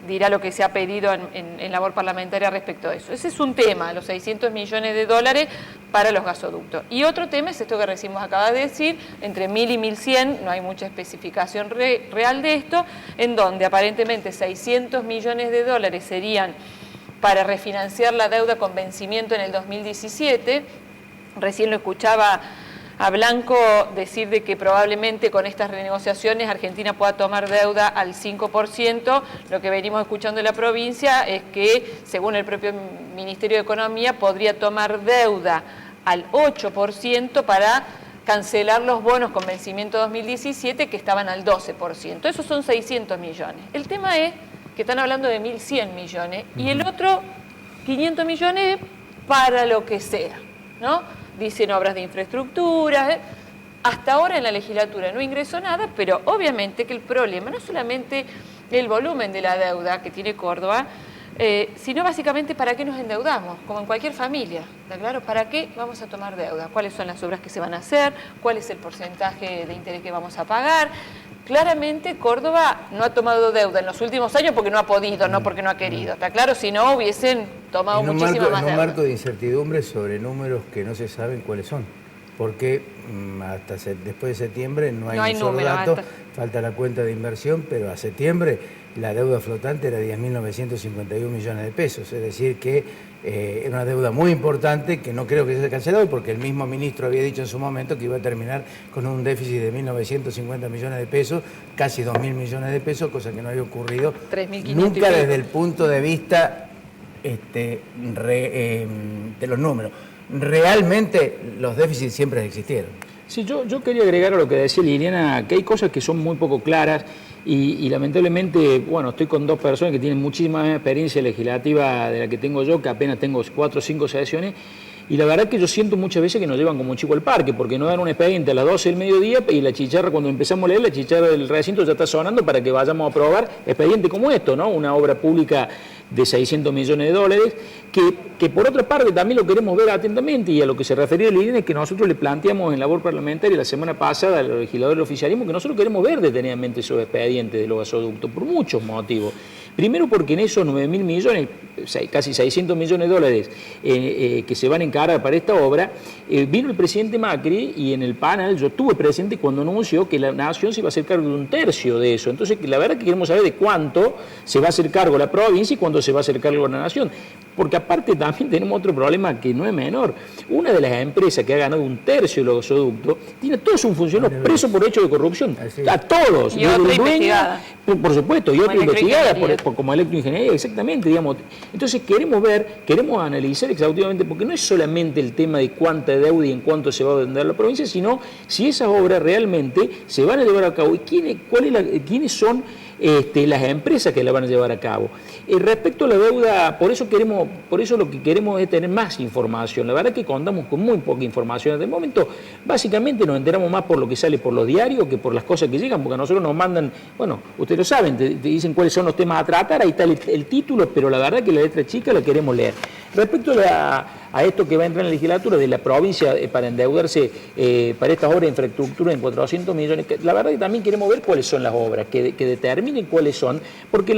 [SPEAKER 11] dirá lo que se ha pedido en labor parlamentaria respecto a eso. Ese es un tema, los 600 millones de dólares para los gasoductos. Y otro tema es esto que recién acaba de decir, entre 1.000 y 1.100, no hay mucha especificación real de esto, en donde aparentemente 600 millones de dólares serían para refinanciar la deuda con vencimiento en el 2017. Recién lo escuchaba a Blanco decir de que probablemente con estas renegociaciones Argentina pueda tomar deuda al 5%. Lo que venimos escuchando de la provincia es que, según el propio Ministerio de Economía, podría tomar deuda al 8% para cancelar los bonos con vencimiento 2017 que estaban al 12%. Esos son 600 millones. El tema es que están hablando de 1.100 millones y el otro 500 millones para lo que sea, ¿no? Dicen obras de infraestructura. Hasta ahora en la legislatura no ingresó nada, pero obviamente que el problema no es solamente el volumen de la deuda que tiene Córdoba, sino básicamente para qué nos endeudamos, como en cualquier familia. ¿Está claro? ¿Para qué vamos a tomar deuda? ¿Cuáles son las obras que se van a hacer? ¿Cuál es el porcentaje de interés que vamos a pagar? Claramente Córdoba no ha tomado deuda en los últimos años porque no ha podido, no porque no ha querido. ¿Está claro? Si no, hubiesen tomado muchísima más deuda.
[SPEAKER 1] En un marco de incertidumbre sobre números que no se saben cuáles son. Porque hasta después de septiembre no hay un solo dato, falta la cuenta de inversión, pero a septiembre la deuda flotante era 10.951 millones de pesos. Es decir que era una deuda muy importante que no creo que se haya cancelado porque el mismo ministro había dicho en su momento que iba a terminar con un déficit de 1.950 millones de pesos, casi 2.000 millones de pesos, cosa que no había ocurrido nunca desde el punto de vista de los números. Realmente los déficits siempre existieron.
[SPEAKER 12] Sí, yo quería agregar a lo que decía Liliana, que hay cosas que son muy poco claras y lamentablemente, bueno, estoy con dos personas que tienen muchísima más experiencia legislativa de la que tengo yo, que apenas tengo 4 o 5 sesiones, y la verdad que yo siento muchas veces que nos llevan como un chico al parque, porque nos dan un expediente a las 12 del mediodía y la chicharra, cuando empezamos a leer, la chicharra del recinto ya está sonando para que vayamos a aprobar expediente como esto, ¿no? Una obra pública de 600 millones de dólares, que por otra parte también lo queremos ver atentamente, y a lo que se refería Liliana es que nosotros le planteamos en labor parlamentaria la semana pasada a los legisladores del oficialismo que nosotros queremos ver detenidamente esos expedientes de los gasoductos, por muchos motivos. Primero porque en esos 9.000 millones, casi 600 millones de dólares que se van a encarar para esta obra, vino el presidente Macri y en el panel yo estuve presente cuando anunció que la Nación se iba a hacer cargo de un tercio de eso. Entonces, la verdad que queremos saber de cuánto se va a hacer cargo la provincia y cuánto se va a hacer cargo la Nación. Porque aparte también tenemos otro problema que no es menor. Una de las empresas que ha ganado un tercio de los gasoductos tiene todos sus funcionarios presos por hecho de corrupción. A todos.
[SPEAKER 11] Y otra investigada.
[SPEAKER 12] Por supuesto, y otra investigada como electroingeniería, exactamente, digamos. Entonces queremos analizar exhaustivamente, porque no es solamente el tema de cuánta deuda y en cuánto se va a vender la provincia, sino si esas obras realmente se van a llevar a cabo y quiénes son las empresas que la van a llevar a cabo. Respecto a la deuda, por eso lo que queremos es tener más información. La verdad es que contamos con muy poca información. De momento, básicamente nos enteramos más por lo que sale por los diarios que por las cosas que llegan, porque a nosotros nos mandan, bueno, ustedes lo saben, te dicen cuáles son los temas a tratar, ahí está el título, pero la verdad que la letra chica la queremos leer. Respecto a esto que va a entrar en la legislatura de la provincia para endeudarse para estas obras de infraestructura en 400 millones, la verdad que también queremos ver cuáles son las obras, que determinen cuáles son, porque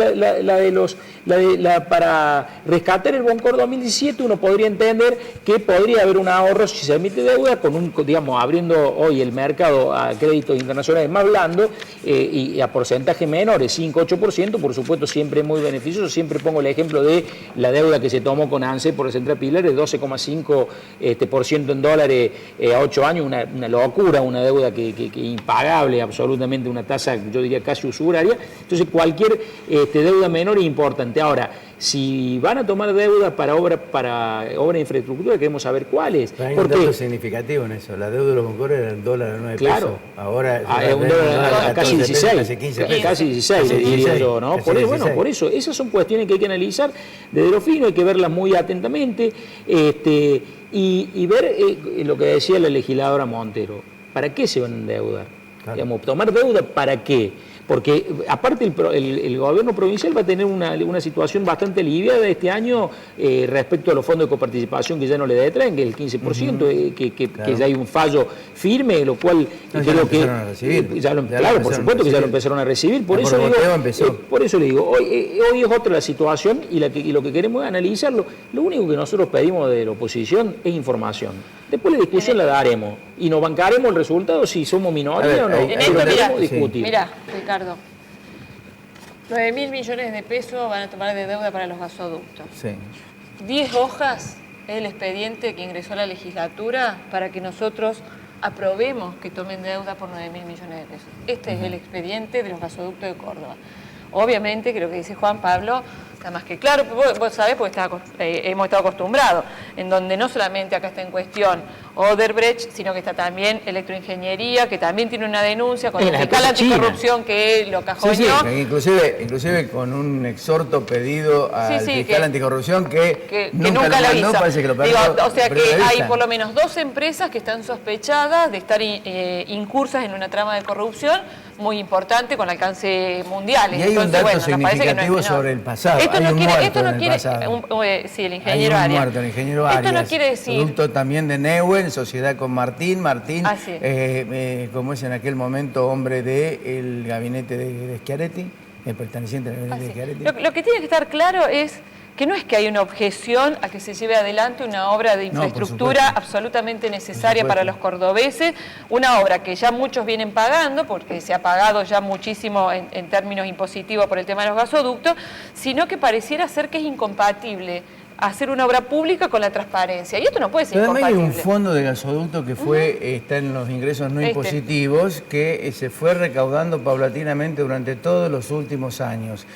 [SPEAKER 12] para rescatar el Boncor 2017 uno podría entender que podría haber un ahorro si se emite deuda, digamos, abriendo hoy el mercado a créditos internacionales más blandos y a porcentajes menores, 5-8%, por supuesto siempre muy beneficioso. Siempre pongo el ejemplo de la deuda que se tomó con ANSE por el Central Pilar, de 12,5% en dólares a 8 años, una locura, una deuda que impagable, absolutamente una tasa, yo diría casi usuraria. Entonces cualquier deuda menor es importante. Ahora, si van a tomar deuda para obra de infraestructura, queremos saber cuáles.
[SPEAKER 1] Hay un dato significativo en eso. La deuda de los Boncor era el dólar a 9
[SPEAKER 12] claro.
[SPEAKER 1] pesos. Ahora
[SPEAKER 12] es un dólar a casi 16.
[SPEAKER 1] Casi 15 pesos.
[SPEAKER 12] Casi 16, le diría yo, ¿no? Por eso, esas son cuestiones que hay que analizar desde lo fino, hay que verlas muy atentamente y ver lo que decía la legisladora Montero. ¿Para qué se van a endeudar? Claro. Digamos, tomar deuda, ¿para qué? Porque aparte el gobierno provincial va a tener una situación bastante aliviada este año respecto a los fondos de coparticipación que ya no le detraen, que es el 15%, que ya hay un fallo firme, lo cual creo que...
[SPEAKER 1] A recibir.
[SPEAKER 12] Claro, por supuesto que ya lo empezaron a recibir. Por eso le digo, hoy es otra la situación y lo que queremos es analizarlo. Lo único que nosotros pedimos de la oposición es información. Después la discusión la daremos y nos bancaremos el resultado si somos minoría o no.
[SPEAKER 11] En esto, discutir. Mirá, Ricardo, 9.000 millones de pesos van a tomar de deuda para los gasoductos.
[SPEAKER 1] Sí.
[SPEAKER 11] 10 hojas es el expediente que ingresó a la legislatura para que nosotros aprobemos que tomen deuda por 9.000 millones de pesos. Este es el expediente de los gasoductos de Córdoba. Obviamente, que lo que dice Juan Pablo está más que claro, vos sabés, porque hemos estado acostumbrados, en donde no solamente acá está en cuestión Odebrecht, sino que está también Electroingeniería, que también tiene una denuncia con el fiscal anticorrupción que lo cajoneó.
[SPEAKER 1] Sí, inclusive con un exhorto pedido al fiscal anticorrupción que nunca lo mandó, parece que lo perdió.
[SPEAKER 11] O sea que hay por lo menos 2 empresas que están sospechadas de estar incursas en una trama de corrupción muy importante con alcance mundial.
[SPEAKER 1] Y hay un dato significativo sobre el pasado.
[SPEAKER 11] Esto no quiere,
[SPEAKER 1] sí,
[SPEAKER 11] el ingeniero Arias.
[SPEAKER 1] Hay un muerto, el ingeniero Arias.
[SPEAKER 11] Esto no quiere decir...
[SPEAKER 1] Producto también de Neuwen, sociedad con Martín, como es en aquel momento hombre del gabinete de Schiaretti, perteneciente al gabinete de Schiaretti.
[SPEAKER 11] Lo que tiene que estar claro es que no es que hay una objeción a que se lleve adelante una obra de infraestructura absolutamente necesaria para los cordobeses, una obra que ya muchos vienen pagando, porque se ha pagado ya muchísimo en términos impositivos por el tema de los gasoductos, sino que pareciera ser que es incompatible hacer una obra pública con la transparencia. Y esto no puede ser incompatible.
[SPEAKER 1] Además hay un fondo de gasoducto que está en los ingresos no impositivos, que se fue recaudando paulatinamente durante todos los últimos años.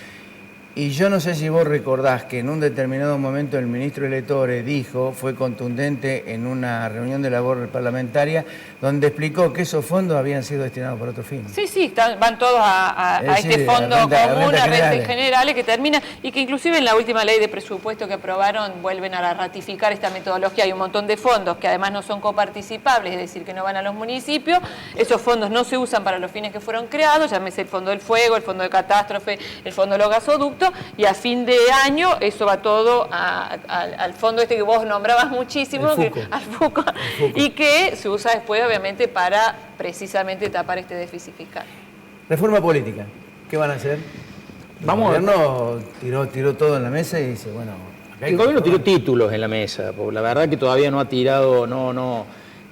[SPEAKER 1] Y yo no sé si vos recordás que en un determinado momento el ministro Letore fue contundente en una reunión de labor parlamentaria, donde explicó que esos fondos habían sido destinados para otro fin.
[SPEAKER 11] Sí, van todos a este fondo común, a rentas generales, que termina, y que inclusive en la última ley de presupuesto que aprobaron vuelven a ratificar esta metodología. Hay un montón de fondos que además no son coparticipables, es decir, que no van a los municipios. Esos fondos no se usan para los fines que fueron creados, llámese el fondo del fuego, el fondo de catástrofe, el fondo de los gasoductos, y a fin de año eso va todo al fondo que vos nombrabas muchísimo, al FUCO, y que se usa después obviamente para precisamente tapar este déficit fiscal.
[SPEAKER 1] Reforma política, ¿qué van a hacer? El gobierno tiró todo en la mesa y dice, bueno...
[SPEAKER 12] El gobierno tiró títulos en la mesa, porque la verdad que todavía no ha tirado,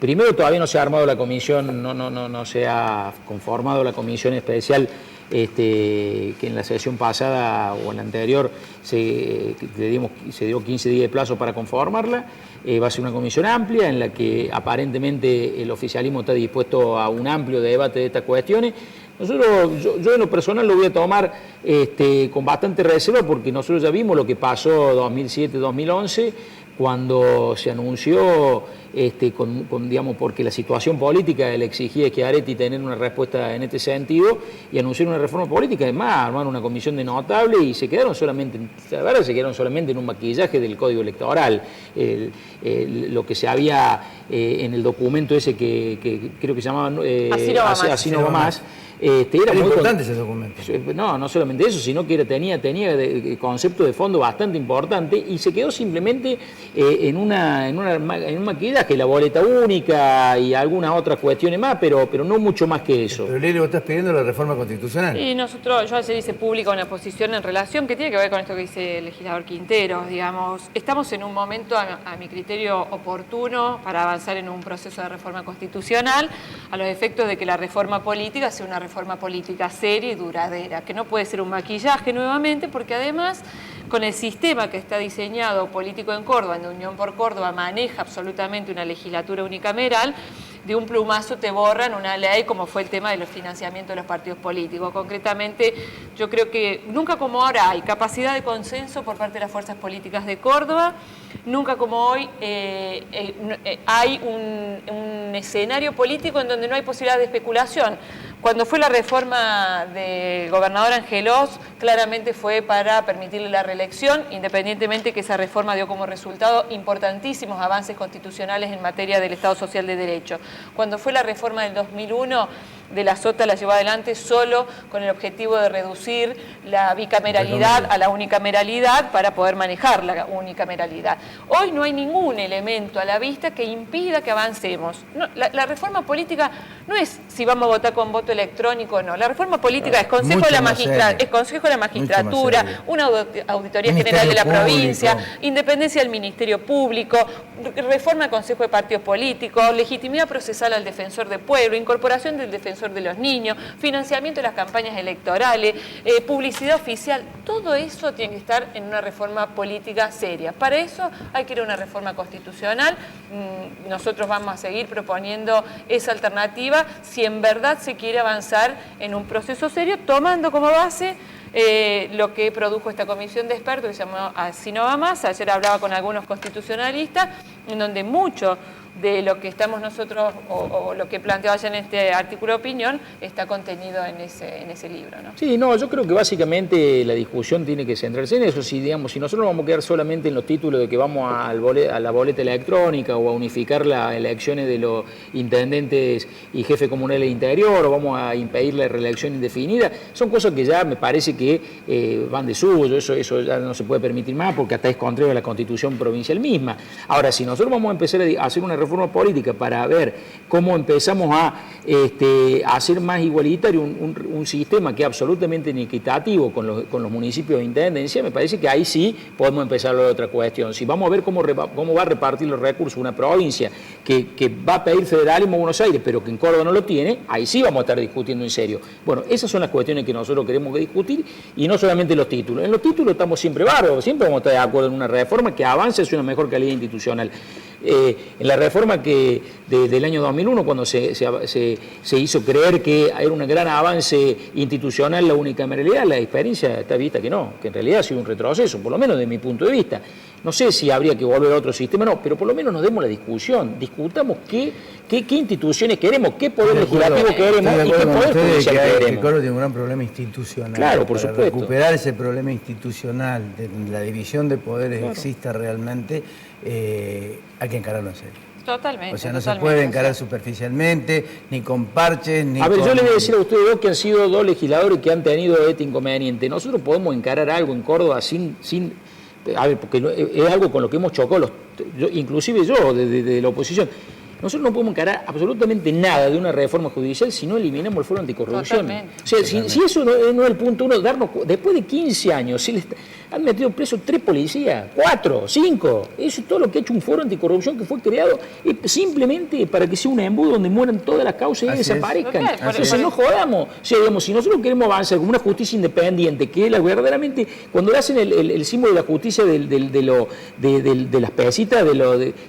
[SPEAKER 12] primero todavía no se ha armado la comisión, no se ha conformado la comisión especial que en la sesión pasada o en la anterior se dio 15 días de plazo para conformarla. Va a ser una comisión amplia en la que aparentemente el oficialismo está dispuesto a un amplio debate de estas cuestiones. Yo en lo personal lo voy a tomar con bastante reserva porque nosotros ya vimos lo que pasó 2007-2011, cuando se anunció, digamos, porque la situación política le exigía a Schiaretti tener una respuesta en este sentido, y anunció una reforma política, además armaron una comisión de notables y se quedaron solamente en un maquillaje del Código Electoral. Lo que se había en el documento ese que creo que se llamaba Así no va más. Era muy
[SPEAKER 1] importante ese documento.
[SPEAKER 12] No solamente eso, sino que tenía concepto de fondo bastante importante, y se quedó simplemente en un maquillaje, la boleta única y algunas otras cuestiones más, pero no mucho más que eso.
[SPEAKER 1] Pero Lili, vos estás pidiendo la reforma constitucional.
[SPEAKER 11] Y yo ayer hice pública una posición en relación que tiene que ver con esto que dice el legislador Quinteros, digamos. Estamos en un momento, a mi criterio, oportuno para avanzar en un proceso de reforma constitucional, a los efectos de que la reforma política sea una reforma política seria y duradera, que no puede ser un maquillaje nuevamente, porque además con el sistema que está diseñado político en Córdoba, en Unión por Córdoba maneja absolutamente una legislatura unicameral, de un plumazo te borran una ley como fue el tema de los financiamientos de los partidos políticos. Concretamente, yo creo que nunca como ahora hay capacidad de consenso por parte de las fuerzas políticas de Córdoba, nunca como hoy hay un escenario político en donde no hay posibilidad de especulación. Cuando fue la reforma del gobernador Angelós, claramente fue para permitirle la reelección, independientemente que esa reforma dio como resultado importantísimos avances constitucionales en materia del Estado Social de Derecho. Cuando fue la reforma del 2001, de la Sota la llevó adelante solo con el objetivo de reducir la bicameralidad a la unicameralidad para poder manejar la unicameralidad. Hoy no hay ningún elemento a la vista que impida que avancemos. No, la reforma política no es si vamos a votar con voto electrónico o no. La reforma política es Consejo de la Magistratura, una Auditoría General de la Provincia, independencia del Ministerio Público, reforma del Consejo de Partidos Políticos, legitimidad procesal al defensor del pueblo, incorporación del defensor de los niños, financiamiento de las campañas electorales, publicidad oficial. Todo eso tiene que estar en una reforma política seria. Para eso hay que ir a una reforma constitucional. Nosotros vamos a seguir proponiendo esa alternativa si en verdad se quiere avanzar en un proceso serio, tomando como base lo que produjo esta comisión de expertos que se llamó Así no va más. Ayer hablaba con algunos constitucionalistas, en donde mucho de lo que estamos nosotros, o lo que planteaba ya en este artículo de opinión, está contenido en ese libro, ¿no?
[SPEAKER 12] Sí, yo creo que básicamente la discusión tiene que centrarse en eso. Si nosotros vamos a quedar solamente en los títulos de que vamos a la boleta electrónica o a unificar las elecciones de los intendentes y jefes comunales de interior, o vamos a impedir la reelección indefinida, son cosas que ya me parece que van de suyo. Eso ya no se puede permitir más, porque hasta es contrario a la Constitución provincial misma. Ahora, si nosotros vamos a empezar a hacer una reforma política para ver cómo empezamos a hacer más igualitario un sistema que es absolutamente inequitativo con los municipios de intendencia, me parece que ahí sí podemos empezar a hablar de otra cuestión. Si vamos a ver cómo va a repartir los recursos una provincia que va a pedir federalismo a Buenos Aires, pero que en Córdoba no lo tiene, ahí sí vamos a estar discutiendo en serio. Bueno, esas son las cuestiones que nosotros queremos discutir, y no solamente los títulos. En los títulos estamos siempre bárbaros, siempre vamos a estar de acuerdo en una reforma que avance hacia una mejor calidad institucional. En la reforma del año 2001, cuando se hizo creer que era un gran avance institucional la unicameralidad, la experiencia está vista que no, que en realidad ha sido un retroceso, por lo menos desde mi punto de vista. No sé si habría que volver a otro sistema, no, pero por lo menos nos demos la discusión, discutamos qué instituciones queremos, qué poder legislativo queremos y qué poder judicial queremos.
[SPEAKER 1] Que Córdoba tiene un gran problema institucional.
[SPEAKER 12] Claro, por supuesto.
[SPEAKER 1] Recuperar ese problema institucional, de la división de poderes exista realmente, hay que encararlo en serio.
[SPEAKER 11] Totalmente.
[SPEAKER 1] O sea, no se puede encarar superficialmente, ni con parches, ni
[SPEAKER 12] A ver,
[SPEAKER 1] con...
[SPEAKER 12] yo le voy a decir a ustedes dos que han sido dos legisladores que han tenido este inconveniente. Nosotros podemos encarar algo en Córdoba sin a ver, porque es algo con lo que hemos chocado, inclusive yo, de la oposición. Nosotros no podemos encarar absolutamente nada de una reforma judicial si no eliminamos el Foro Anticorrupción.
[SPEAKER 11] Totalmente.
[SPEAKER 12] O sea, si eso no es el punto uno, después de 15 años, han metido preso 3 policías, 4, 5. Eso es todo lo que ha hecho un Foro Anticorrupción que fue creado simplemente para que sea un embudo donde mueran todas las causas y desaparezcan. Entonces no jodamos. O sea, digamos, si nosotros queremos avanzar con una justicia independiente, que es verdaderamente, cuando le hacen el símbolo de la justicia de las pesitas,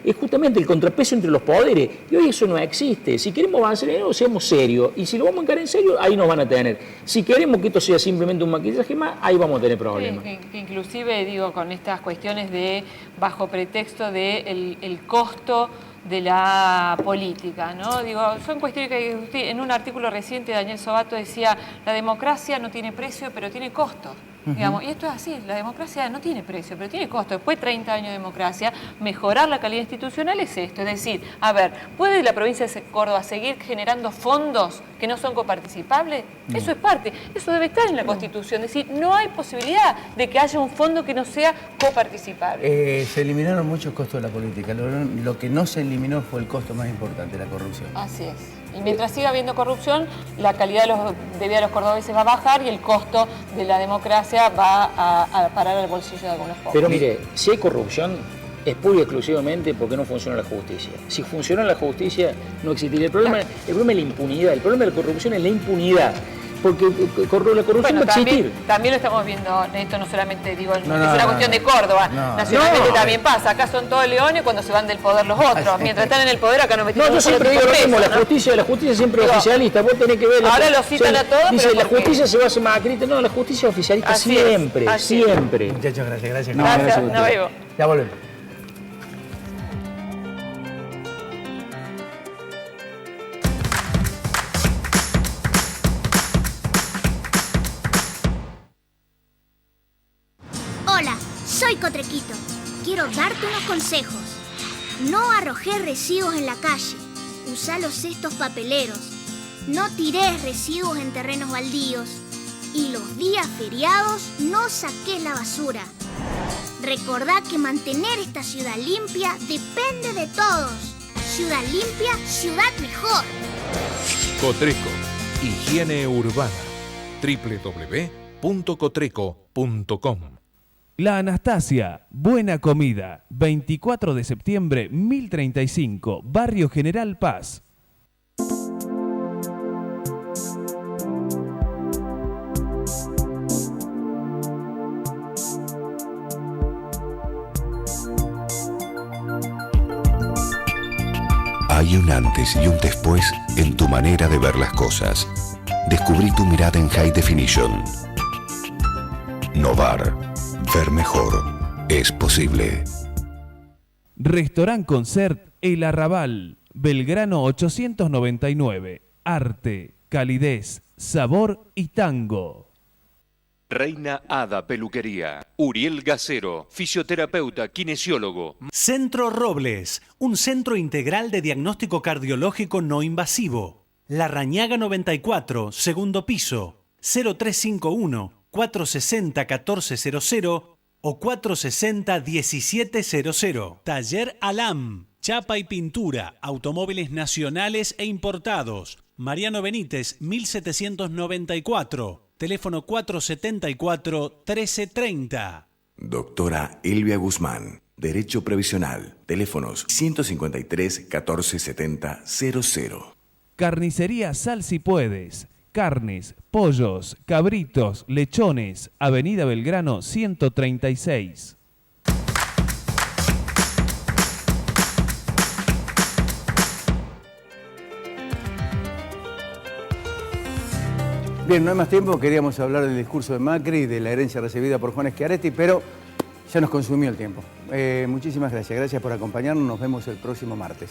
[SPEAKER 12] es justamente el contrapeso entre los poderes. Y hoy eso no existe. Si queremos avanzar en eso, seamos serios. Y si lo vamos a encarar en serio, ahí nos van a tener. Si queremos que esto sea simplemente un maquillaje más, ahí vamos a tener problemas.
[SPEAKER 11] Que inclusive digo con estas cuestiones de bajo pretexto de el costo de la política, ¿no? Digo, son cuestiones que en un artículo reciente Daniel Sobato decía, la democracia no tiene precio, pero tiene costo. Digamos, y esto es así, la democracia no tiene precio, pero tiene costo. Después de 30 años de democracia, mejorar la calidad institucional es esto. Es decir, a ver, ¿puede la provincia de Córdoba seguir generando fondos que no son coparticipables? No. Eso es parte, eso debe estar en la Constitución. Es decir, no hay posibilidad de que haya un fondo que no sea coparticipable.
[SPEAKER 1] Se eliminaron muchos costos de la política. Lo que no se eliminó fue el costo más importante, la corrupción.
[SPEAKER 11] Así es. Y mientras siga habiendo corrupción, la calidad de vida de los cordobeses va a bajar y el costo de la democracia va a parar al bolsillo de algunos pocos.
[SPEAKER 12] Pero mire, si hay corrupción, es pura y exclusivamente porque no funciona la justicia. Si funciona la justicia, no existiría. El problema es la impunidad. El problema de la corrupción es la impunidad. Porque la corrupción va a existir.
[SPEAKER 11] También lo estamos viendo, esto no solamente digo, es una cuestión de Córdoba, nacionalmente también pasa. Acá son todos leones cuando se van del poder los otros. Mientras están en el poder, acá no metemos.
[SPEAKER 12] Yo siempre digo lo mismo, la justicia siempre es oficialista. Vos tenés que ver.
[SPEAKER 11] Ahora lo citan a todos.
[SPEAKER 12] Dice, la justicia se va a hacer Macri. No, la justicia es oficialista siempre, siempre.
[SPEAKER 1] Muchachos, gracias.
[SPEAKER 11] Gracias, nos vemos.
[SPEAKER 1] Ya volvemos.
[SPEAKER 13] Hola, soy Cotrequito. Quiero darte unos consejos. No arrojes residuos en la calle. Usa los cestos papeleros. No tires residuos en terrenos baldíos. Y los días feriados no saques la basura. Recordá que mantener esta ciudad limpia depende de todos. Ciudad limpia, ciudad mejor.
[SPEAKER 14] Cotreco, higiene urbana. www.cotreco.com.
[SPEAKER 2] La Anastasia, buena comida, 24 de septiembre 1035, Barrio General Paz.
[SPEAKER 10] Hay un antes y un después en tu manera de ver las cosas. Descubrí tu mirada en High Definition. Novar. Ver mejor es posible.
[SPEAKER 2] Restaurant Concert El Arrabal, Belgrano 899. Arte, calidez, sabor y tango.
[SPEAKER 15] Reina Hada Peluquería. Uriel Gacero, fisioterapeuta, kinesiólogo.
[SPEAKER 3] Centro Robles, un centro integral de diagnóstico cardiológico no invasivo. La Rañaga 94, segundo piso, 0351-460-1400 o 460-1700. Taller Alam, chapa y pintura, automóviles nacionales e importados. Mariano Benítez, 1794. Teléfono 474-1330.
[SPEAKER 10] Doctora Elvia Guzmán, Derecho Previsional. Teléfonos 153-1470-00.
[SPEAKER 2] Carnicería Sal Si Puedes. Carnes, pollos, cabritos, lechones. Avenida Belgrano 136.
[SPEAKER 1] Bien, no hay más tiempo, queríamos hablar del discurso de Macri y de la herencia recibida por Juan Schiaretti, pero ya nos consumió el tiempo. Muchísimas gracias por acompañarnos, nos vemos el próximo martes.